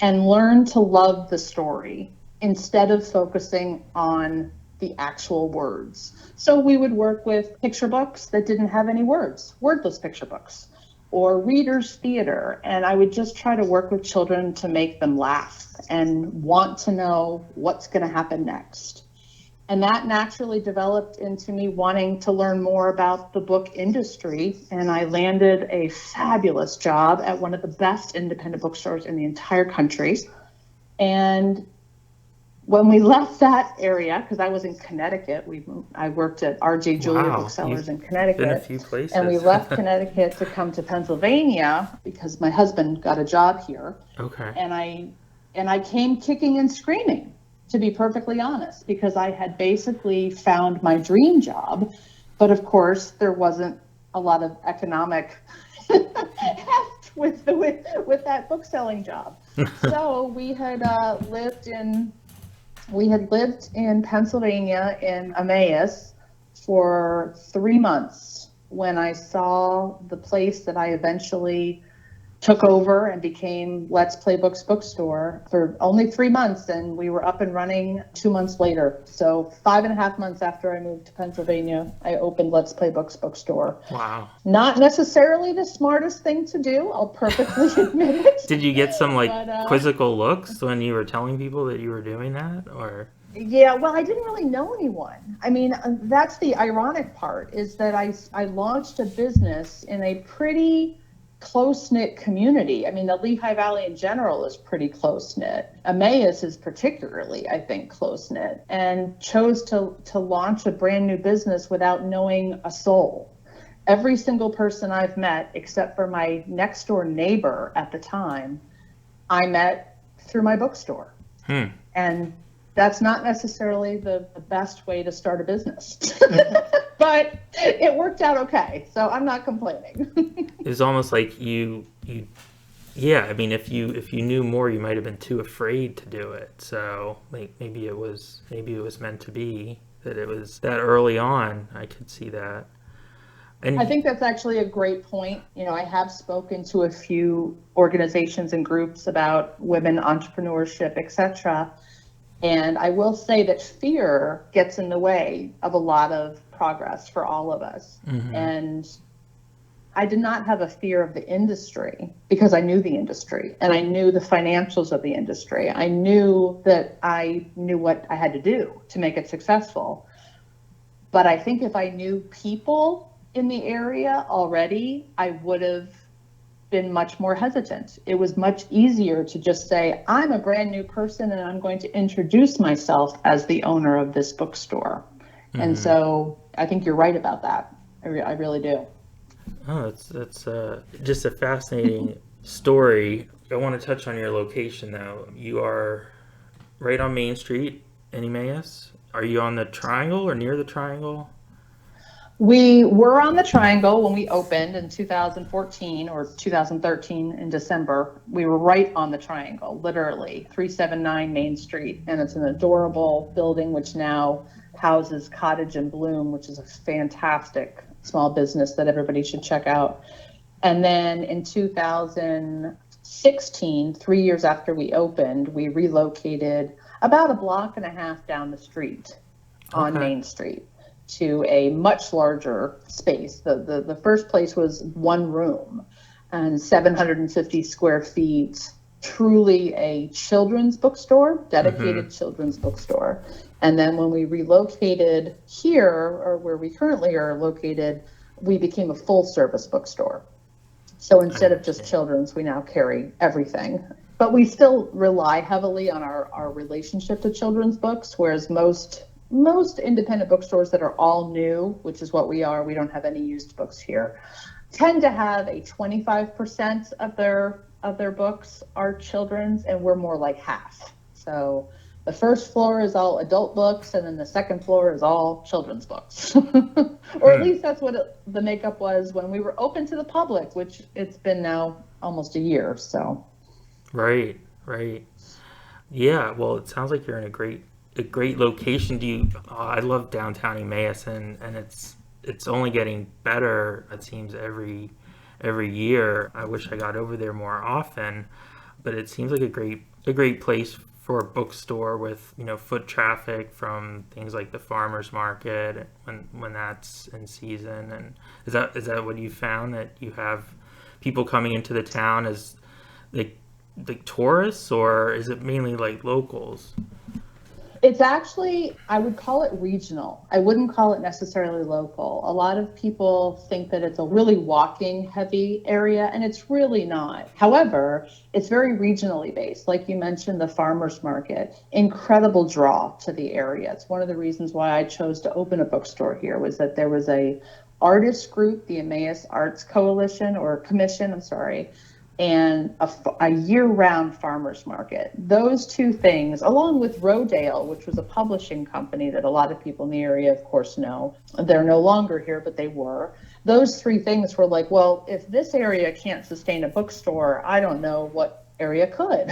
and learn to love the story instead of focusing on the actual words. So we would work with picture books that didn't have any words, wordless picture books, or readers theater. And I would just try to work with children to make them laugh and want to know what's going to happen next. And that naturally developed into me wanting to learn more about the book industry. And I landed a fabulous job at one of the best independent bookstores in the entire country. And when we left that area, because I was in Connecticut, I worked at R.J. Julia Booksellers in Connecticut. Been a few places. And we left Connecticut to come to Pennsylvania because my husband got a job here. Okay. And I came kicking and screaming, to be perfectly honest, because I had basically found my dream job. But of course, there wasn't a lot of economic heft with that bookselling job. So we had lived in Pennsylvania in Emmaus for 3 months when I saw the place that I eventually took over and became Let's Play Books bookstore for only 3 months, and we were up and running 2 months later. So 5.5 months after I moved to Pennsylvania, I opened Let's Play Books bookstore. Wow. Not necessarily the smartest thing to do, I'll perfectly admit it. Did you get some quizzical looks when you were telling people that you were doing that, or? Yeah, well, I didn't really know anyone. I mean, that's the ironic part, is that I launched a business in a pretty close-knit community. I mean, the Lehigh Valley in general is pretty close-knit. Emmaus is particularly, I think, close-knit, and chose to launch a brand new business without knowing a soul. Every single person I've met, except for my next door neighbor at the time, I met through my bookstore. And that's not necessarily the best way to start a business. But it worked out okay, so I'm not complaining. It was almost like yeah, I mean, if you knew more, you might have been too afraid to do it. So maybe it was meant to be that it was that early on. I could see that. And I think that's actually a great point. You know, I have spoken to a few organizations and groups about women entrepreneurship, etc. And I will say that fear gets in the way of a lot of progress for all of us. Mm-hmm. And I did not have a fear of the industry because I knew the industry and I knew the financials of the industry. I knew that I knew what I had to do to make it successful. But I think if I knew people in the area already, I would have been much more hesitant. It was much easier to just say, I'm a brand new person and I'm going to introduce myself as the owner of this bookstore. Mm-hmm. And so I think you're right about that. I really do. Oh, that's just a fascinating story. I want to touch on your location, though. You are right on Main Street in Emmaus. Are you on the Triangle or near the Triangle? We were on the Triangle when we opened in 2014 or 2013 in December. We were right on the Triangle, literally 379 Main Street. And it's an adorable building, which now houses Cottage and Bloom, which is a fantastic small business that everybody should check out. And then in 2016, 2016, 3 years after we opened, we relocated about a block and a half down the street on Main Street to a much larger space. The first place was one room and 750 square feet, truly a children's bookstore, dedicated children's bookstore. And then when we relocated here, or where we currently are located, we became a full service bookstore. So instead of just children's, we now carry everything. But we still rely heavily on our relationship to children's books, whereas most independent bookstores that are all new, which is what we are, we don't have any used books here, tend to have a 25% of their books are children's, and we're more like half. So the first floor is all adult books, and then the second floor is all children's books. Or at least that's what the makeup was when we were open to the public, which it's been now almost a year. So. Right. Yeah, well, it sounds like you're in a great location. I love downtown Emmaus, and it's only getting better, it seems, every year. I wish I got over there more often, but it seems like a great place for a bookstore with, foot traffic from things like the farmers market when that's in season. And is that what you found, that you have people coming into the town as like tourists, or is it mainly like locals? It's actually, I would call it regional. I wouldn't call it necessarily local. A lot of people think that it's a really walking heavy area, and it's really not. However, it's very regionally based. Like you mentioned, the farmers market, incredible draw to the area. It's one of the reasons why I chose to open a bookstore here, was that there was a artist group, the Emmaus Arts Coalition or Commission, and a year-round farmers market. Those two things, along with Rodale, which was a publishing company that a lot of people in the area, of course, know. They're no longer here, but they were. Those three things were like, well, if this area can't sustain a bookstore, I don't know what area could.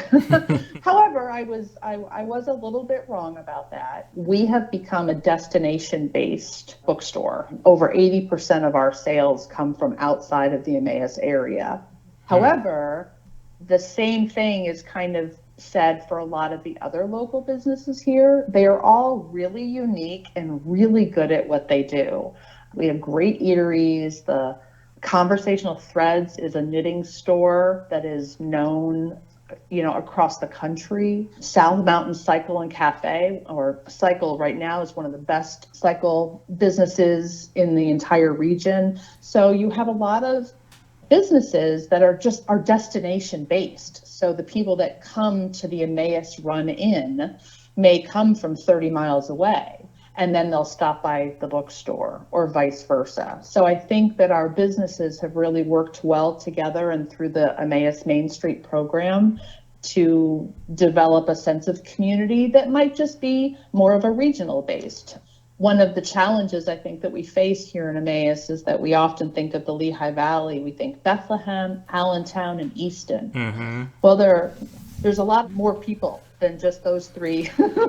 However, I was a little bit wrong about that. We have become a destination-based bookstore. Over 80% of our sales come from outside of the Emmaus area. However, the same thing is kind of said for a lot of the other local businesses here. They are all really unique and really good at what they do. We have great eateries. The Conversational Threads is a knitting store that is known, across the country. South Mountain Cycle and Cafe, or Cycle right now, is one of the best cycle businesses in the entire region. So you have a lot of businesses that are destination based. So the people that come to the Emmaus Run In may come from 30 miles away, and then they'll stop by the bookstore, or vice versa. So I think that our businesses have really worked well together, and through the Emmaus Main Street program, to develop a sense of community that might just be more of a regional based. One of the challenges I think that we face here in Emmaus is that we often think of the Lehigh Valley. We think Bethlehem, Allentown, and Easton. Mm-hmm. Well, there's a lot more people than just those three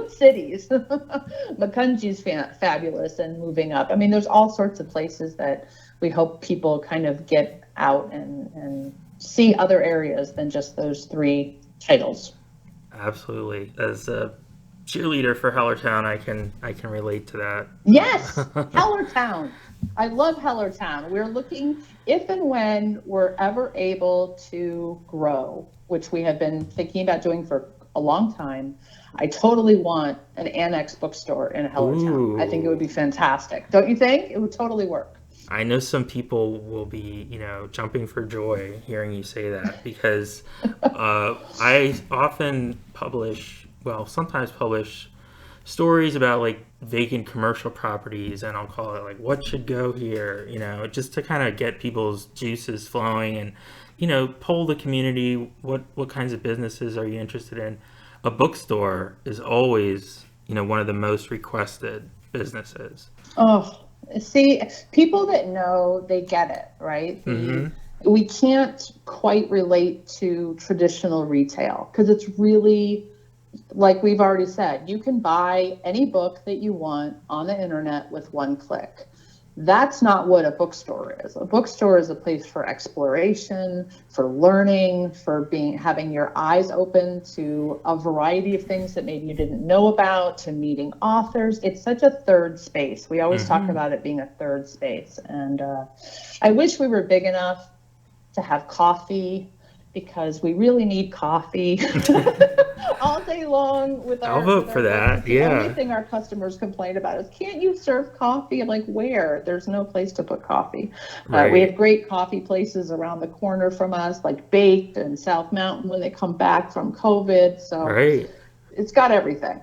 cities. Makunji's fabulous and moving up. I mean, there's all sorts of places that we hope people kind of get out and see other areas than just those three titles. Absolutely. As a cheerleader for Hellertown, I can relate to that. Yes, Hellertown. I love Hellertown. We're looking, if and when we're ever able to grow, which we have been thinking about doing for a long time. I totally want an annex bookstore in Hellertown. Ooh. I think it would be fantastic. Don't you think? It would totally work. I know some people will be, jumping for joy hearing you say that, because I often sometimes publish stories about like vacant commercial properties, and I'll call it like what should go here, just to kind of get people's juices flowing and, poll the community. What kinds of businesses are you interested in? A bookstore is always, one of the most requested businesses. Oh, see, people that know, they get it, right? Mm-hmm. We can't quite relate to traditional retail because it's really, like we've already said, you can buy any book that you want on the internet with one click. That's not what a bookstore is. A bookstore is a place for exploration, for learning, for having your eyes open to a variety of things that maybe you didn't know about, to meeting authors. It's such a third space. We always talk about it being a third space. And I wish we were big enough to have coffee, because we really need coffee all day long with our. I'll vote for that. The only thing our customers complain about is, can't you serve coffee? I'm like, where? There's no place to put coffee. Right. We have great coffee places around the corner from us, like Baked and South Mountain when they come back from COVID. So It's got everything.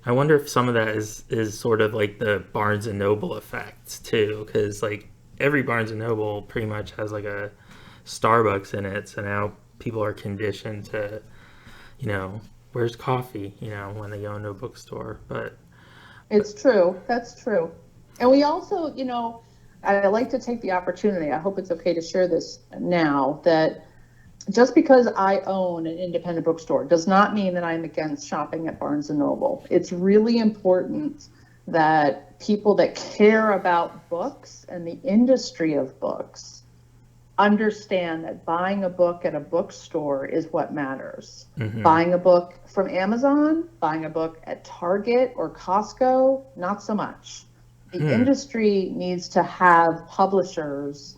I wonder if some of that is sort of like the Barnes and Noble effect too, because like every Barnes and Noble pretty much has like a Starbucks in it, so now people are conditioned to, where's coffee, when they go into a bookstore. But it's true. That's true. And we also, I like to take the opportunity, I hope it's okay to share this now, that just because I own an independent bookstore does not mean that I'm against shopping at Barnes and Noble. It's really important that people that care about books and the industry of books understand that buying a book at a bookstore is what matters. Buying a book from Amazon, buying a book at Target or Costco, not so much. The industry needs to have publishers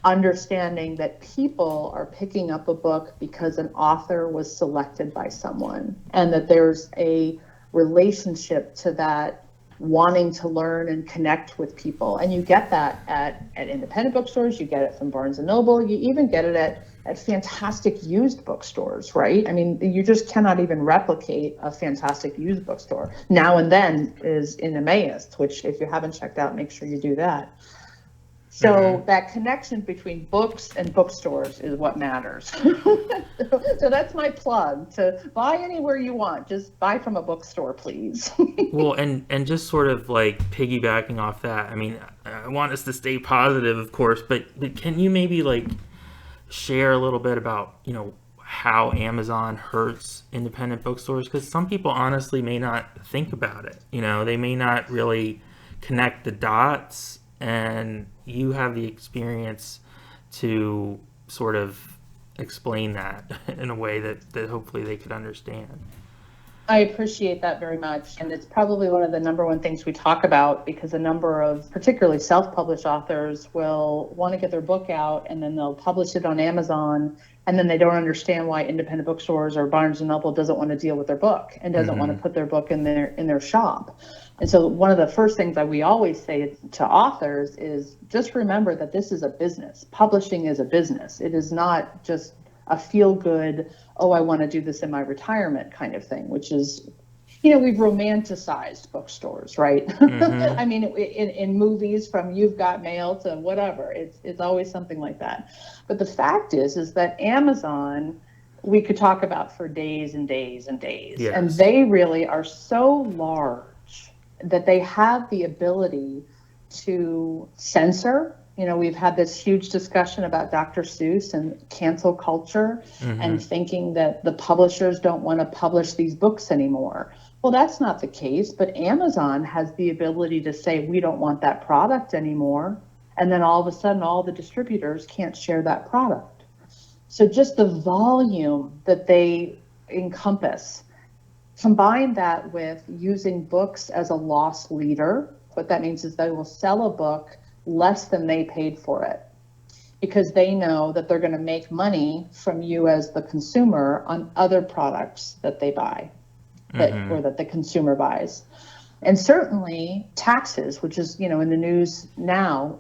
understanding that people are picking up a book because an author was selected by someone, and that there's a relationship to that, wanting to learn and connect with people. And you get that at independent bookstores, you get it from Barnes and Noble, you even get it at fantastic used bookstores, right? I mean, you just cannot even replicate a fantastic used bookstore. Now and Then is in Emmaus, which if you haven't checked out, make sure you do that. So that connection between books and bookstores is what matters. So that's my plug, to buy anywhere you want. Just buy from a bookstore, please. Well, and just sort of like piggybacking off that, I mean, I want us to stay positive, of course, but can you maybe like share a little bit about, how Amazon hurts independent bookstores? Because some people honestly may not think about it. They may not really connect the dots, and you have the experience to sort of explain that in a way that hopefully they could understand. I appreciate that very much. And it's probably one of the number one things we talk about, because a number of particularly self-published authors will want to get their book out and then they'll publish it on Amazon, and then they don't understand why independent bookstores or Barnes and Noble doesn't want to deal with their book and doesn't want to put their book in their shop. And so one of the first things that we always say to authors is, just remember that this is a business. Publishing is a business. It is not just a feel-good, oh, I want to do this in my retirement kind of thing, which is, we've romanticized bookstores, right? I mean, in movies, from You've Got Mail to whatever, it's always something like that. But the fact is that Amazon, we could talk about for days and days and days. Yes. And they really are so large that they have the ability to censor. We've had this huge discussion about Dr. Seuss and cancel culture and thinking that the publishers don't want to publish these books anymore. Well, that's not the case, but Amazon has the ability to say, we don't want that product anymore. And then all of a sudden, all the distributors can't share that product. So just the volume that they encompass. Combine that with using books as a loss leader. What that means is they will sell a book less than they paid for it, because they know that they're going to make money from you as the consumer on other products that they buy, or that the consumer buys. And certainly taxes, which is, in the news now,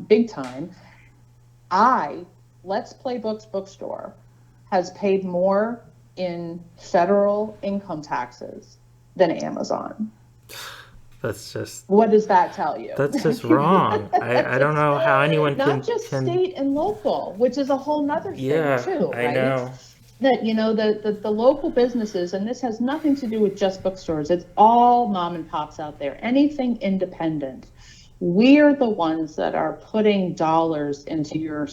big time. Let's Play Books bookstore has paid more in federal income taxes than Amazon. That's just... What does that tell you? That's just wrong. I don't know how anyone Not just state and local, which is a whole nother thing too, right? I know. That, the local businesses, and this has nothing to do with just bookstores, it's all mom and pops out there, anything independent. We are the ones that are putting dollars into your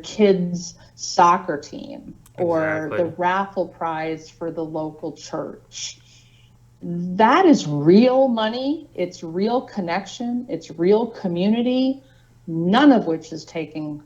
kids' soccer team, or the raffle prize for the local church. That is real money. It's real connection. It's real community, none of which is taking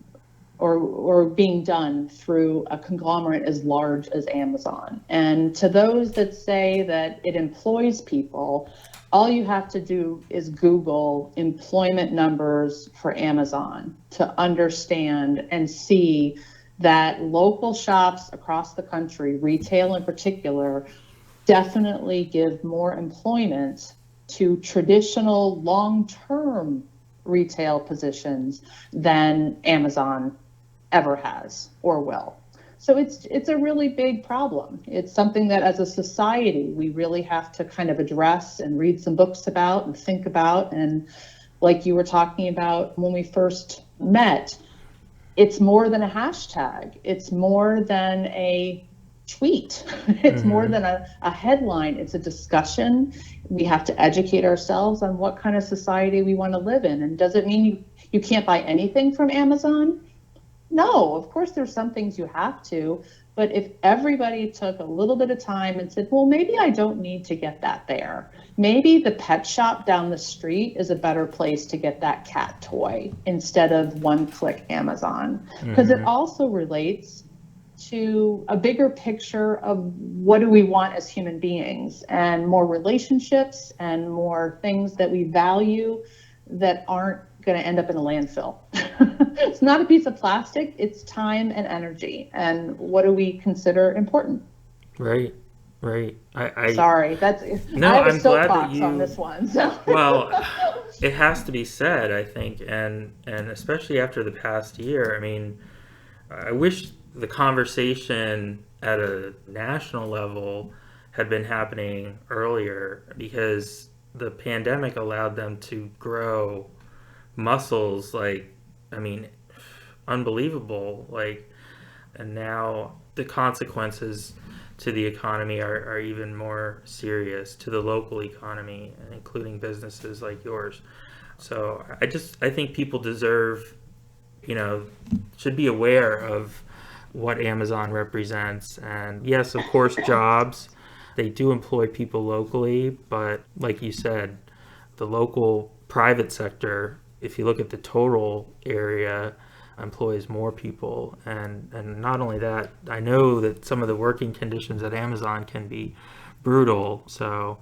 or being done through a conglomerate as large as Amazon. And to those that say that it employs people, all you have to do is Google employment numbers for Amazon to understand and see that local shops across the country, retail in particular, definitely give more employment to traditional long-term retail positions than Amazon ever has or will. So it's a really big problem. It's something that as a society we really have to kind of address and read some books about and think about. And like you were talking about when we first met, it's more than a hashtag. It's more than a tweet. It's more than a headline. It's a discussion. We have to educate ourselves on what kind of society we want to live in. And does it mean you can't buy anything from Amazon? No, of course there's some things you have to, but if everybody took a little bit of time and said, well, maybe I don't need to get that there. Maybe the pet shop down the street is a better place to get that cat toy instead of one-click Amazon. Because it also relates to a bigger picture of what do we want as human beings, and more relationships and more things that we value that aren't going to end up in a landfill. It's not a piece of plastic, it's time and energy. And what do we consider important? Right. Sorry, no, I have I'm a glad that soapbox you, on this one. So. Well, it has to be said, I think, and especially after the past year. I mean, I wish the conversation at a national level had been happening earlier, because the pandemic allowed them to grow muscles unbelievable, and now the consequences to the economy are even more serious, to the local economy, including businesses like yours. So I think people deserve, should be aware of what Amazon represents. And yes, of course, jobs, they do employ people locally, but like you said, the local private sector, if you look at the total area, employs more people. And not only that, I know that some of the working conditions at Amazon can be brutal. So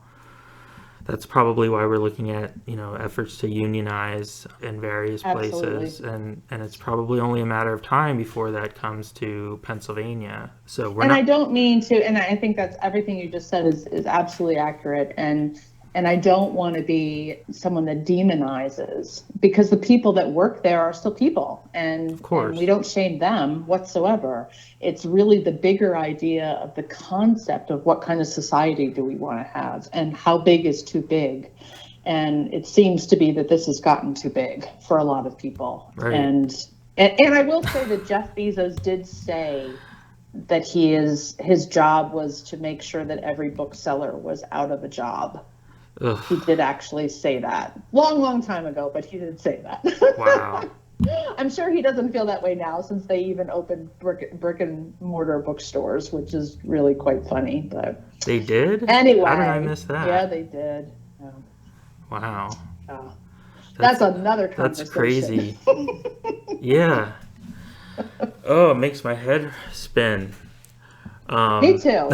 that's probably why we're looking at, efforts to unionize in various places. And it's probably only a matter of time before that comes to Pennsylvania. So I don't mean to, and I think that's everything you just said is absolutely accurate. And I don't want to be someone that demonizes, because the people that work there are still people, and we don't shame them whatsoever. It's really the bigger idea of the concept of what kind of society do we want to have, and how big is too big. And it seems to be that this has gotten too big for a lot of people. Right. And I will say that Jeff Bezos did say that his job was to make sure that every bookseller was out of a job. Ugh. He did actually say that long time ago, but he did say that. Wow. I'm sure he doesn't feel that way now, since they even opened brick and mortar bookstores, which is really quite funny. But they did? Anyway. How did I miss that? Yeah, they did. Yeah. Wow. That's another conversation. That's crazy. Yeah. Oh, it makes my head spin. Me too.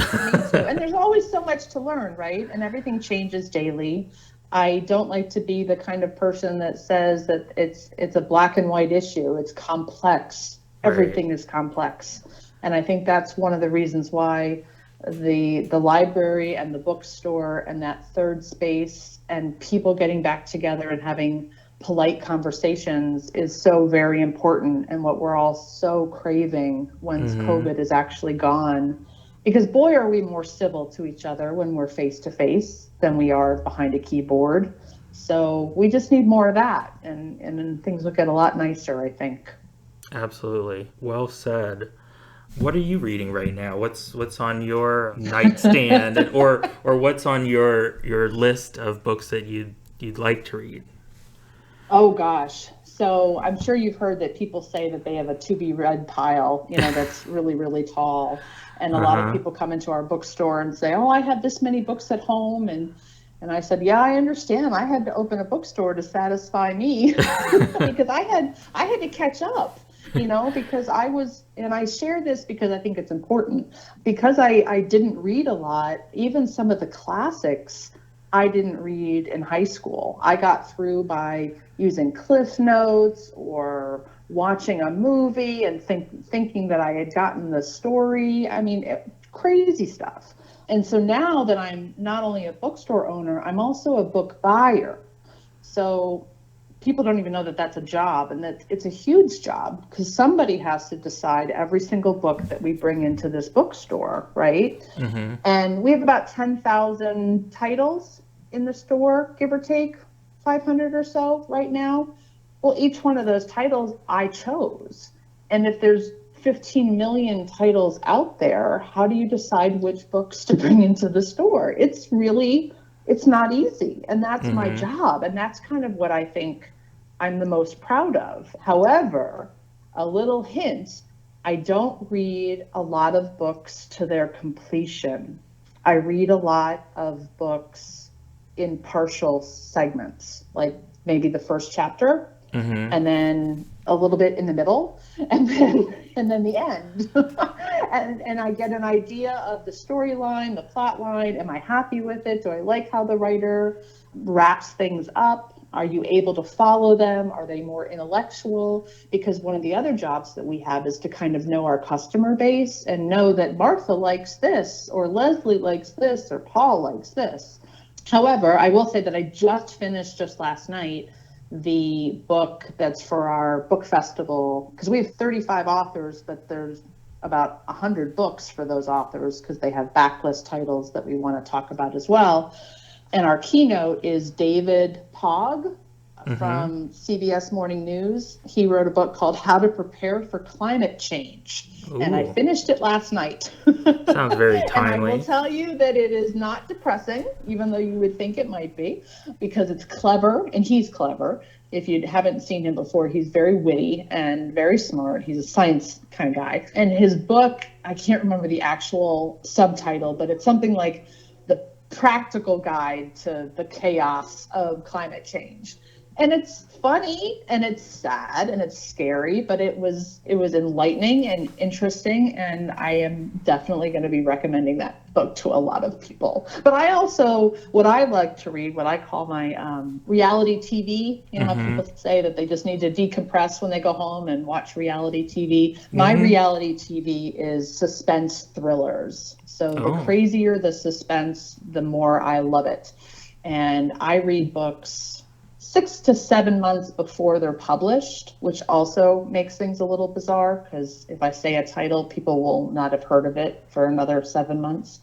And there's always so much to learn, right? And everything changes daily. I don't like to be the kind of person that says that it's a black and white issue. It's complex. Everything is complex. And I think that's one of the reasons why the library and the bookstore and that third space and people getting back together and having polite conversations is so very important, and what we're all so craving once COVID is actually gone. Because boy, are we more civil to each other when we're face to face than we are behind a keyboard. So we just need more of that, and then things will get a lot nicer, I think. Absolutely. Well said. What are you reading right now? What's on your nightstand, or what's on your list of books that you'd like to read? Oh gosh. So I'm sure you've heard that people say that they have a to be read pile, that's really, really tall. And a lot of people come into our bookstore and say, oh, I have this many books at home. And I said, yeah, I understand. I had to open a bookstore to satisfy me because I had to catch up, because and I share this because I think it's important, because I didn't read a lot. Even some of the classics I didn't read in high school. I got through by using Cliff Notes or watching a movie and thinking that I had gotten the story. I mean, crazy stuff. And so now that I'm not only a bookstore owner, I'm also a book buyer. So people don't even know that that's a job, and that it's a huge job because somebody has to decide every single book that we bring into this bookstore, right? Mm-hmm. And we have about 10,000 titles in the store, give or take 500 or so right now. Well, each one of those titles I chose. And if there's 15 million titles out there, how do you decide which books to bring into the store? It's not easy. And that's my job. And that's kind of what I think I'm the most proud of. However, a little hint, I don't read a lot of books to their completion. I read a lot of books in partial segments, like maybe the first chapter, and then a little bit in the middle, and then the end. and I get an idea of the storyline, the plot line. Am I happy with it? Do I like how the writer wraps things up? Are you able to follow them? Are they more intellectual? Because one of the other jobs that we have is to kind of know our customer base and know that Martha likes this, or Leslie likes this, or Paul likes this. However, I will say that I just finished last night the book that's for our book festival, because we have 35 authors, but there's about 100 books for those authors because they have backlist titles that we want to talk about as well. And our keynote is David Pogg from CBS Morning News. He wrote a book called How to Prepare for Climate Change. Ooh. And I finished it last night. Sounds very timely. And I will tell you that it is not depressing, even though you would think it might be, because it's clever, and he's clever. If you haven't seen him before, he's very witty and very smart. He's a science kind of guy. And his book, I can't remember the actual subtitle, but it's something like The Practical Guide to the Chaos of Climate Change. And it's funny, and it's sad, and it's scary, but it was enlightening and interesting, and I am definitely going to be recommending that book to a lot of people. But I also, what I like to read, what I call my reality TV, how people say that they just need to decompress when they go home and watch reality TV. My reality TV is suspense thrillers. So the crazier the suspense, the more I love it. And I read books 6 to 7 months before they're published, which also makes things a little bizarre because if I say a title, people will not have heard of it for another 7 months.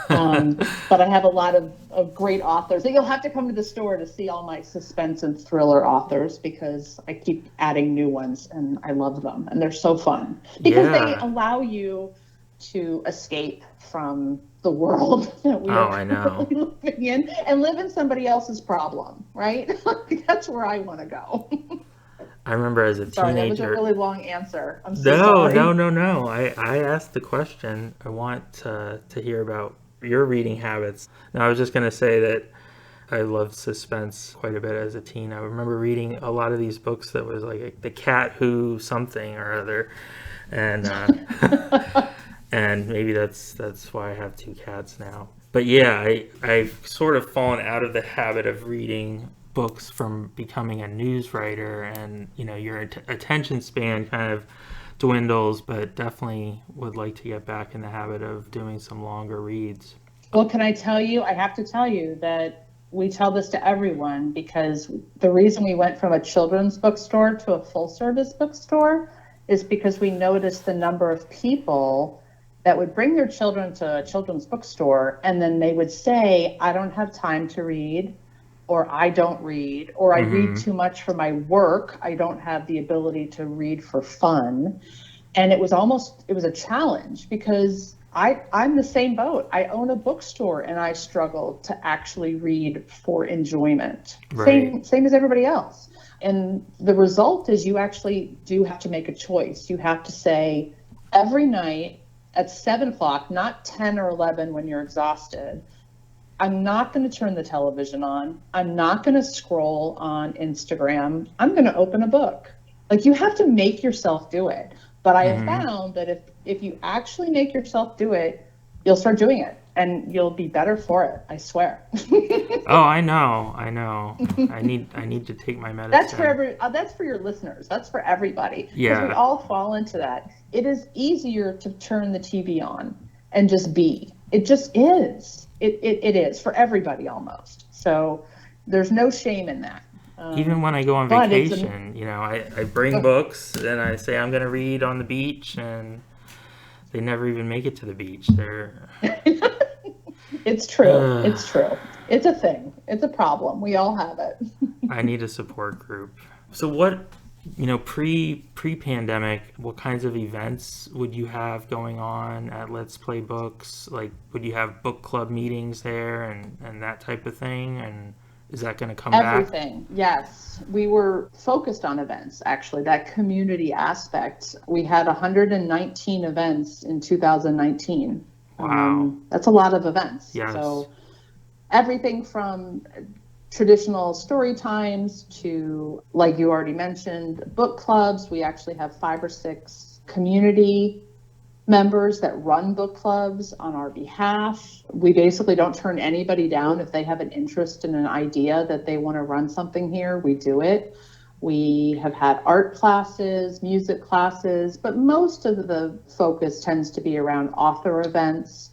But I have a lot of great authors. You'll have to come to the store to see all my suspense and thriller authors because I keep adding new ones and I love them. And they're so fun because they allow you to escape from the world that we are currently living in and live in somebody else's problem, right? That's where I want to go. I remember as a teenager. Sorry, that was a really long answer. I'm so sorry. No. I asked the question. I want to hear about your reading habits. Now, I was just going to say that I loved suspense quite a bit as a teen. I remember reading a lot of these books that was like The Cat Who something or other. And and maybe that's why I have 2 cats now. But yeah, I've sort of fallen out of the habit of reading books from becoming a news writer, and your attention span kind of dwindles, but definitely would like to get back in the habit of doing some longer reads. Well, can I tell you, I have to tell you that we tell this to everyone because the reason we went from a children's bookstore to a full service bookstore is because we noticed the number of people that would bring their children to a children's bookstore and then they would say, I don't have time to read, or I don't read, or I read too much for my work. I don't have the ability to read for fun. And it was a challenge because I'm the same boat. I own a bookstore and I struggle to actually read for enjoyment. Right. Same as everybody else. And the result is you actually do have to make a choice. You have to say every night at 7 o'clock, not 10 or 11 when you're exhausted, I'm not going to turn the television on. I'm not going to scroll on Instagram. I'm going to open a book. Like, you have to make yourself do it. But I have found that if you actually make yourself do it, you'll start doing it and you'll be better for it. I swear. Oh, I know. I need to take my medicine. That's for your listeners. That's for everybody. Yeah. Because we all fall into that. It is easier to turn the TV on and just be. It just is. It is for everybody almost. So there's no shame in that. Even when I go on vacation, I bring books and I say I'm going to read on the beach, and they never even make it to the beach. It's true. It's true. It's a thing. It's a problem. We all have it. I need a support group. So what, pre-pandemic, what kinds of events would you have going on at Let's Play Books? Like, would you have book club meetings there and that type of thing? And is that going to come back? Everything, yes. We were focused on events, actually, that community aspect. We had 119 events in 2019. Wow. That's a lot of events. Yes. So everything from traditional story times to, like you already mentioned, book clubs. We actually have 5 or 6 community members that run book clubs on our behalf. We basically don't turn anybody down if they have an interest in an idea that they want to run something here. We do it. We have had art classes, music classes, but most of the focus tends to be around author events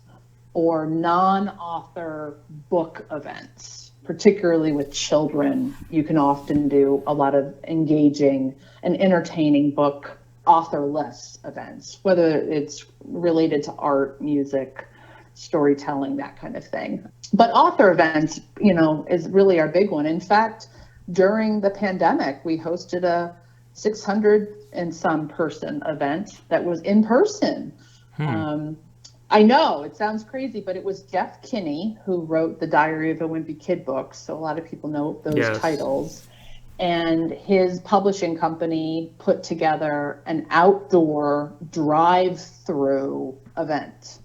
or non-author book events. Particularly with children, you can often do a lot of engaging and entertaining book authorless events, whether it's related to art, music, storytelling, that kind of thing. But author events, is really our big one. In fact, during the pandemic, we hosted a 600 and some person event that was in person. I know it sounds crazy, but it was Jeff Kinney who wrote the Diary of a Wimpy Kid books. So a lot of people know those titles. And his publishing company put together an outdoor drive-through event.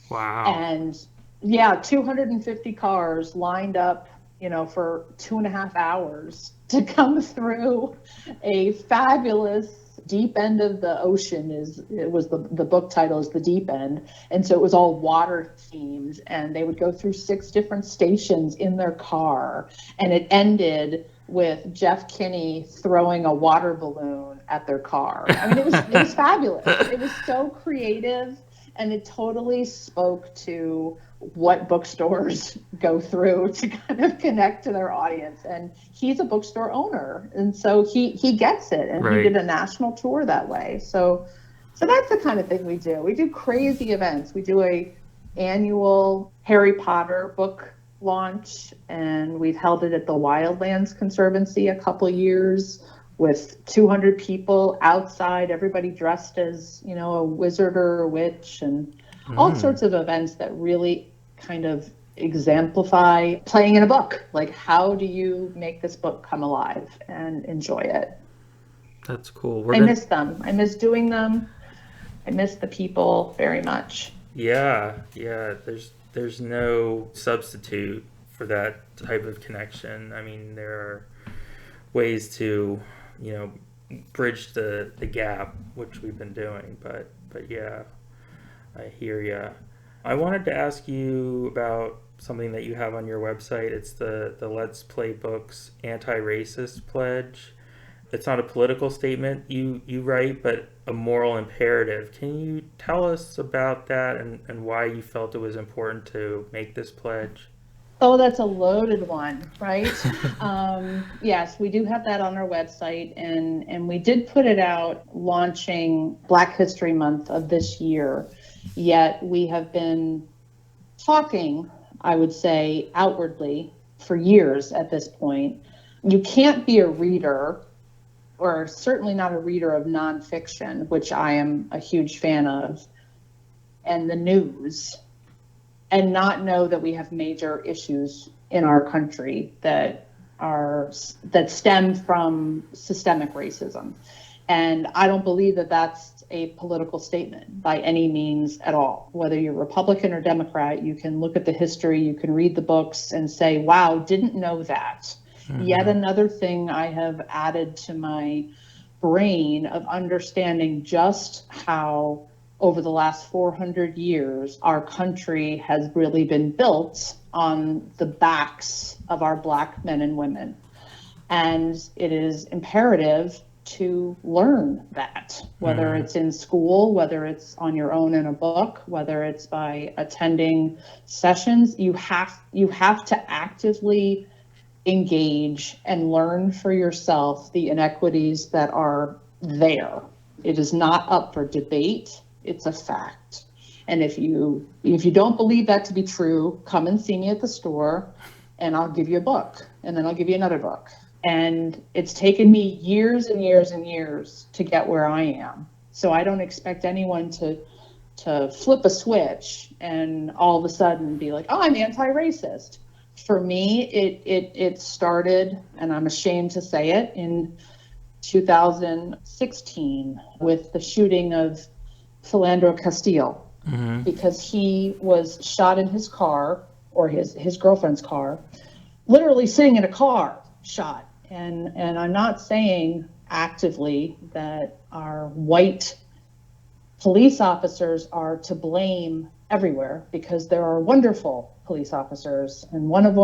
Wow. And 250 cars lined up, for 2.5 hours to come through a fabulous deep end of the ocean. The book title is The Deep End. And so it was all water themed, and they would go through 6 different stations in their car. And it ended with Jeff Kinney throwing a water balloon at their car. I mean, it was fabulous. It was so creative, and it totally spoke to what bookstores go through to kind of connect to their audience. And he's a bookstore owner, and so he gets it. And He did a national tour that way. So that's the kind of thing we do. We do crazy events. We do a annual Harry Potter book launch, and we've held it at the Wildlands Conservancy a couple years with 200 people outside, everybody dressed as, a wizard or a witch, and all sorts of events that really kind of exemplify playing in a book. Like, how do you make this book come alive and enjoy it? That's cool. I miss them. I miss doing them. I miss the people very much. Yeah. There's no substitute for that type of connection. I mean, there are ways to, bridge the gap, which we've been doing. But yeah, I hear ya. I wanted to ask you about something that you have on your website. It's the Let's Play Books Anti-Racist Pledge. It's not a political statement you write, but a moral imperative. Can you tell us about that and why you felt it was important to make this pledge? Oh, that's a loaded one, right? Yes, we do have that on our website, and we did put it out launching Black History Month of this year. Yet we have been talking, I would say, outwardly for years at this point. You can't be a reader, or certainly not a reader of nonfiction, which I am a huge fan of, and the news, and not know that we have major issues in our country that that stem from systemic racism. And I don't believe that that's a political statement by any means at all. Whether you're Republican or Democrat, you can look at the history, you can read the books and say, wow, didn't know that. Yet another thing I have added to my brain of understanding just how over the last 400 years, our country has really been built on the backs of our Black men and women. And it is imperative to learn that, whether it's in school, whether it's on your own in a book, whether it's by attending sessions, you have to actively engage and learn for yourself the inequities that are there. It is not up for debate. It's a fact. And if you don't believe that to be true, come and see me at the store and I'll give you a book and then I'll give you another book. And it's taken me years and years and years to get where I am. So I don't expect anyone to flip a switch and all of a sudden be like, oh, I'm anti-racist. For me, it started, and I'm ashamed to say it, in 2016 with the shooting of Philandro Castile, because he was shot in his car, or his girlfriend's car, literally sitting in a car, shot. And I'm not saying actively that our white police officers are to blame everywhere, because there are wonderful police officers, and one of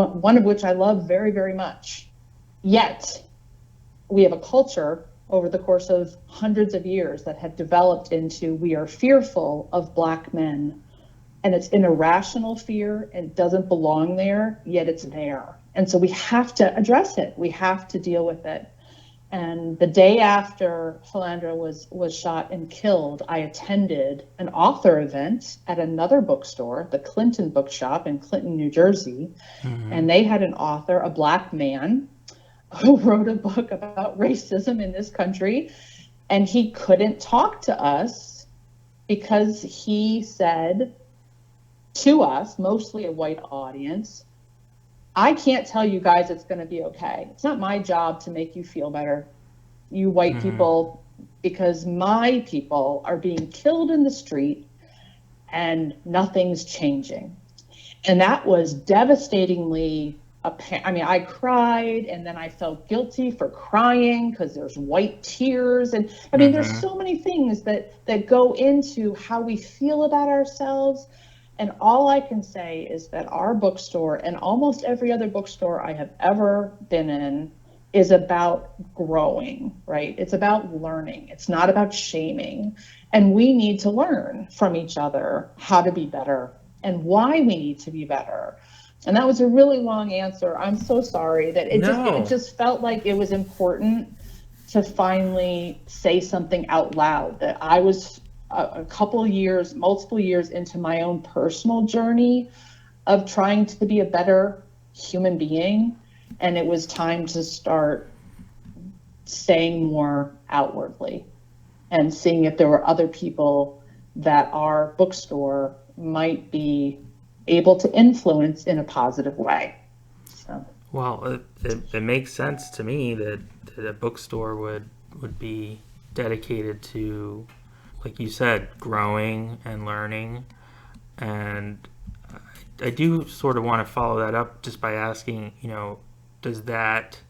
which I love very, very much. Yet we have a culture over the course of hundreds of years that have developed into, we are fearful of Black men, and it's an irrational fear and doesn't belong there, yet it's there. And so we have to address it. We have to deal with it. And the day after Philandro was shot and killed, I attended an author event at another bookstore, the Clinton Bookshop in Clinton, New Jersey. And they had an author, a Black man, who wrote a book about racism in this country. And he couldn't talk to us because he said to us, mostly a white audience, I can't tell you guys it's going to be okay. It's not my job to make you feel better, you white people, because my people are being killed in the street and nothing's changing. And that was devastatingly apparent. I mean, I cried, and then I felt guilty for crying because there's white tears. And I mean, there's so many things that go into how we feel about ourselves. And all I can say is that our bookstore, and almost every other bookstore I have ever been in, is about growing, right? It's about learning. It's not about shaming. And we need to learn from each other how to be better and why we need to be better. And that was a really long answer. I'm so sorry that it just felt like it was important to finally say something out loud, that I was multiple years into my own personal journey of trying to be a better human being. And it was time to start saying more outwardly and seeing if there were other people that our bookstore might be able to influence in a positive way. So. Well, it makes sense to me that a bookstore would be dedicated to, like you said, growing and learning. And I do sort of want to follow that up just by asking, does that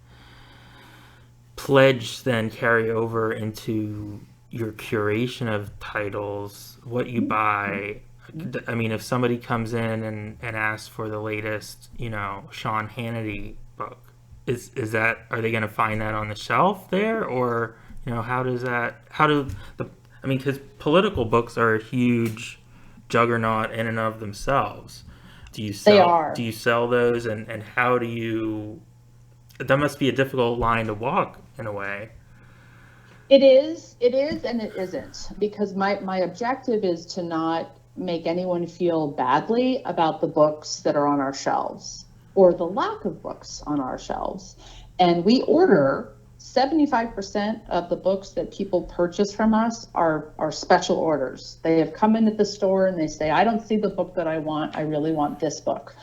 pledge then carry over into your curation of titles, what you buy? I mean, if somebody comes in and asks for the latest, Sean Hannity book, are they going to find that on the shelf there? Or, because political books are a huge juggernaut in and of themselves. Do you sell those, and how do you, that must be a difficult line to walk in a way. It is, and it isn't, because my objective is to not make anyone feel badly about the books that are on our shelves or the lack of books on our shelves. And we order 75% of the books that people purchase from us are special orders. They have come into the store and they say, I don't see the book that I want. I really want this book.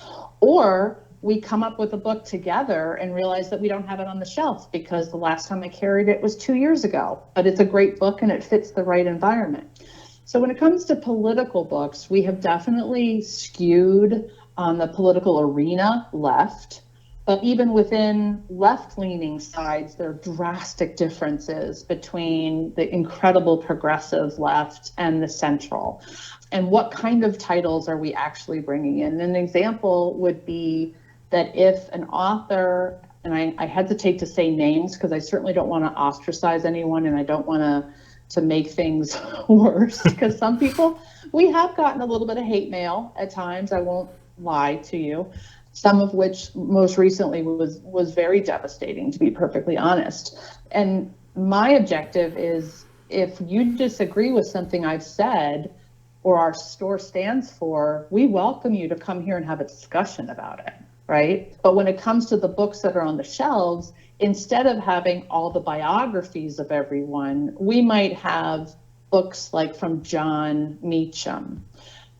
Or we come up with a book together and realize that we don't have it on the shelf because the last time I carried it was 2 years ago. But it's a great book and it fits the right environment. So when it comes to political books, we have definitely skewed on the political arena left. But even within left-leaning sides, there are drastic differences between the incredible progressive left and the central. And what kind of titles are we actually bringing in? An example would be that if an author, and I hesitate to say names because I certainly don't want to ostracize anyone and I don't want to make things worse, because some people, we have gotten a little bit of hate mail at times, I won't lie to you. Some of which most recently was very devastating, to be perfectly honest. And my objective is, if you disagree with something I've said or our store stands for, we welcome you to come here and have a discussion about it, right? But when it comes to the books that are on the shelves, instead of having all the biographies of everyone, we might have books like from John Meacham,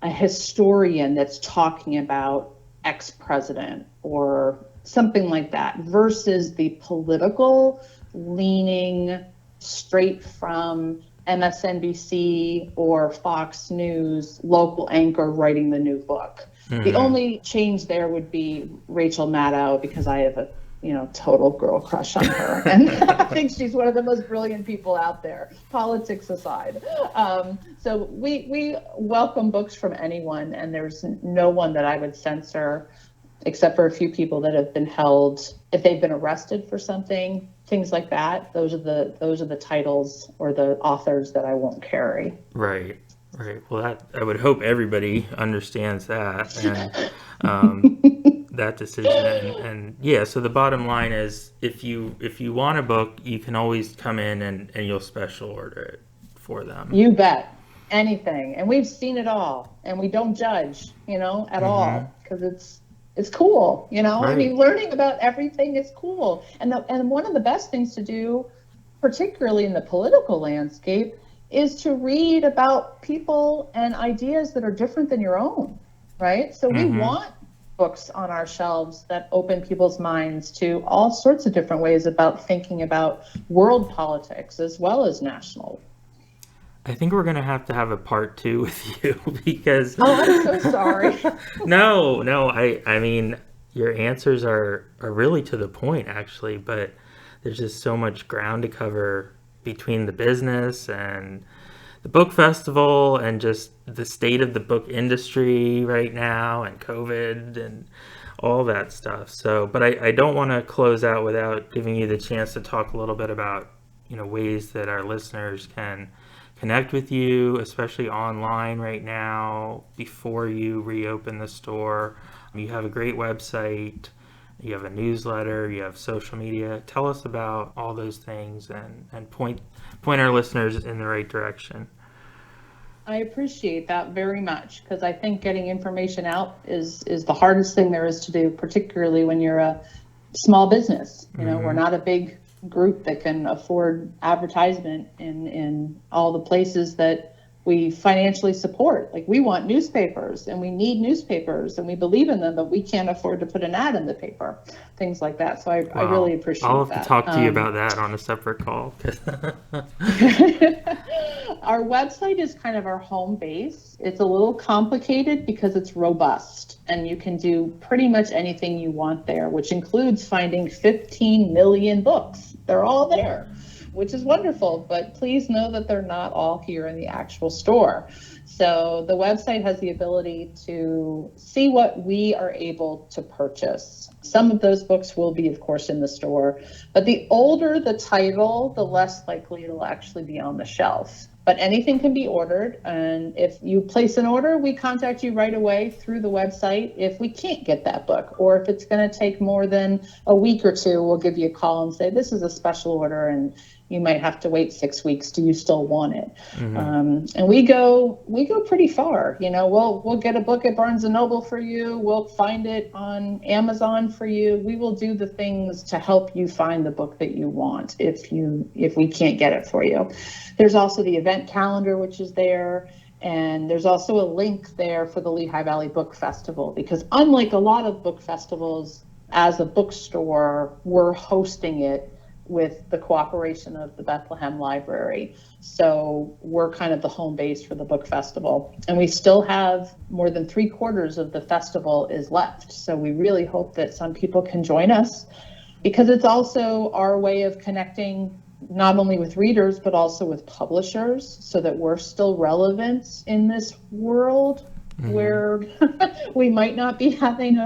a historian that's talking about ex-president or something like that, versus the political leaning straight from MSNBC or Fox News local anchor writing the new book. Mm-hmm. The only change there would be Rachel Maddow, because I have a total girl crush on her. And I think she's one of the most brilliant people out there, politics aside. So we welcome books from anyone, and there's no one that I would censor, except for a few people that have been held, if they've been arrested for something, things like that. Those are the titles or the authors that I won't carry. Right. Well, I would hope everybody understands that, and that decision. And yeah, so the bottom line is, if you want a book, you can always come in and you'll special order it for them. You bet. Anything. And we've seen it all, and we don't judge, at all, because it's cool, Right. I mean, learning about everything is cool. And one of the best things to do, particularly in the political landscape, is to read about people and ideas that are different than your own, right? So we want books on our shelves that open people's minds to all sorts of different ways about thinking about world politics as well as national. I think we're going to have a part 2 with you, because... Oh, I'm so sorry. No, I mean, your answers are really to the point, actually, but there's just so much ground to cover between the business and the book festival and just the state of the book industry right now and COVID and all that stuff. So, but I don't want to close out without giving you the chance to talk a little bit about, ways that our listeners can connect with you, especially online right now, before you reopen the store. You have a great website, you have a newsletter, you have social media. Tell us about all those things and point our listeners in the right direction. I appreciate that very much, because I think getting information out is the hardest thing there is to do, particularly when you're a small business. We're not a big group that can afford advertisement in all the places that we financially support. Like, we want newspapers and we need newspapers and we believe in them, but we can't afford to put an ad in the paper, things like that. So I really appreciate that. I'll have to talk to you about that on a separate call. Our website is kind of our home base. It's a little complicated because it's robust, and you can do pretty much anything you want there, which includes finding 15 million books. They're all there, which is wonderful, but please know that they're not all here in the actual store. So the website has the ability to see what we are able to purchase. Some of those books will be, of course, in the store, but the older the title, the less likely it'll actually be on the shelf. But anything can be ordered, and if you place an order, we contact you right away through the website if we can't get that book, or if it's going to take more than a week or two, we'll give you a call and say, this is a special order and you might have to wait 6 weeks. Do you still want it? And we go pretty far. We'll get a book at Barnes and Noble for you. We'll find it on Amazon for you. We will do the things to help you find the book that you want if we can't get it for you. There's also the event calendar, which is there. And there's also a link there for the Lehigh Valley Book Festival, because unlike a lot of book festivals, as a bookstore, we're hosting it with the cooperation of the Bethlehem Library. So we're kind of the home base for the book festival. And we still have more than 3/4 of the festival is left. So we really hope that some people can join us, because it's also our way of connecting not only with readers, but also with publishers, so that we're still relevant in this world where we might not be having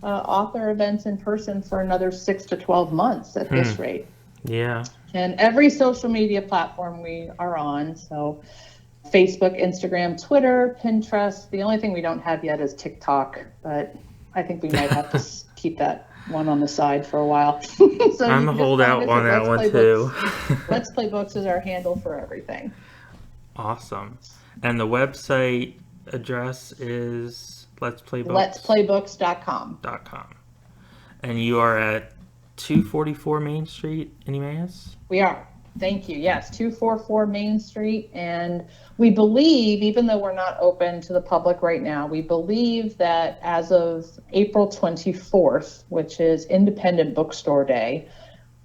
author events in person for another 6 to 12 months at this rate. Yeah. And every social media platform we are on, so Facebook, Instagram, Twitter, Pinterest. The only thing we don't have yet is TikTok, but I think we might have to keep that one on the side for a while. So I'm a holdout on that one too. Let's Play Books is our handle for everything. Awesome. And the website address is letsplaybooks.com. And you are at 244 Main Street in Emmaus? We are. Thank you. Yes, 244 Main Street. And we believe, even though we're not open to the public right now, we believe that as of April 24th, which is Independent Bookstore Day,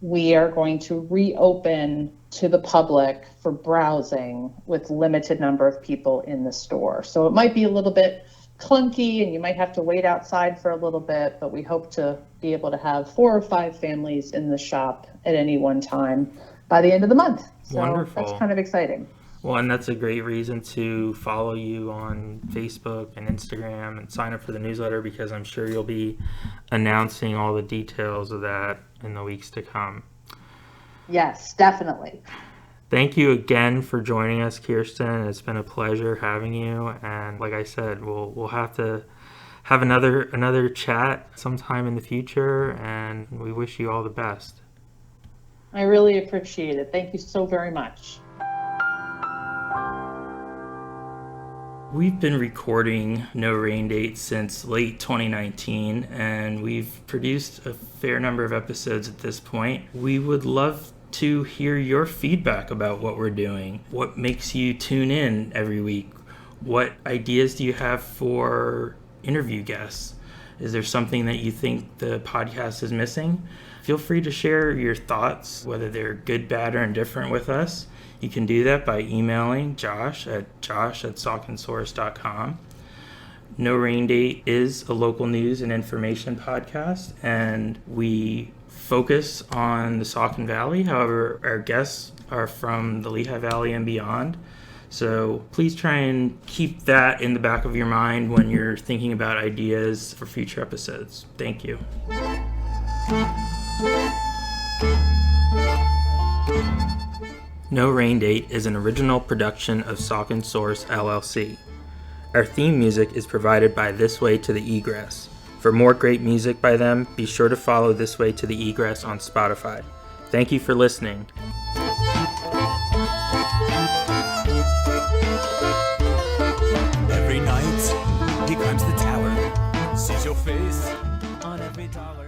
we are going to reopen to the public for browsing with limited number of people in the store. So it might be a little bit clunky and you might have to wait outside for a little bit, but we hope to be able to have 4 or 5 families in the shop at any one time by the end of the month. So Wonderful. That's kind of exciting. Well, and that's a great reason to follow you on Facebook and Instagram and sign up for the newsletter, because I'm sure you'll be announcing all the details of that in the weeks to come. Yes, definitely. Thank you again for joining us, Kirsten. It's been a pleasure having you. And like I said, we'll have to have another chat sometime in the future, and we wish you all the best. I really appreciate it. Thank you so very much. We've been recording No Rain Date since late 2019, and we've produced a fair number of episodes at this point. We would love to hear your feedback about what we're doing. What makes you tune in every week? What ideas do you have for interview guests? Is there something that you think the podcast is missing? Feel free to share your thoughts, whether they're good, bad, or indifferent, with us. You can do that by emailing josh@sauconsource.com. No Rain Date is a local news and information podcast, and we focus on the Saucon Valley. However, our guests are from the Lehigh Valley and beyond. So please try and keep that in the back of your mind when you're thinking about ideas for future episodes. Thank you. No Rain Date is an original production of Saucon Source LLC. Our theme music is provided by This Way to the Egress. For more great music by them, be sure to follow This Way to the Egress on Spotify. Thank you for listening. Every night, he climbs the tower, sees your face on every dollar.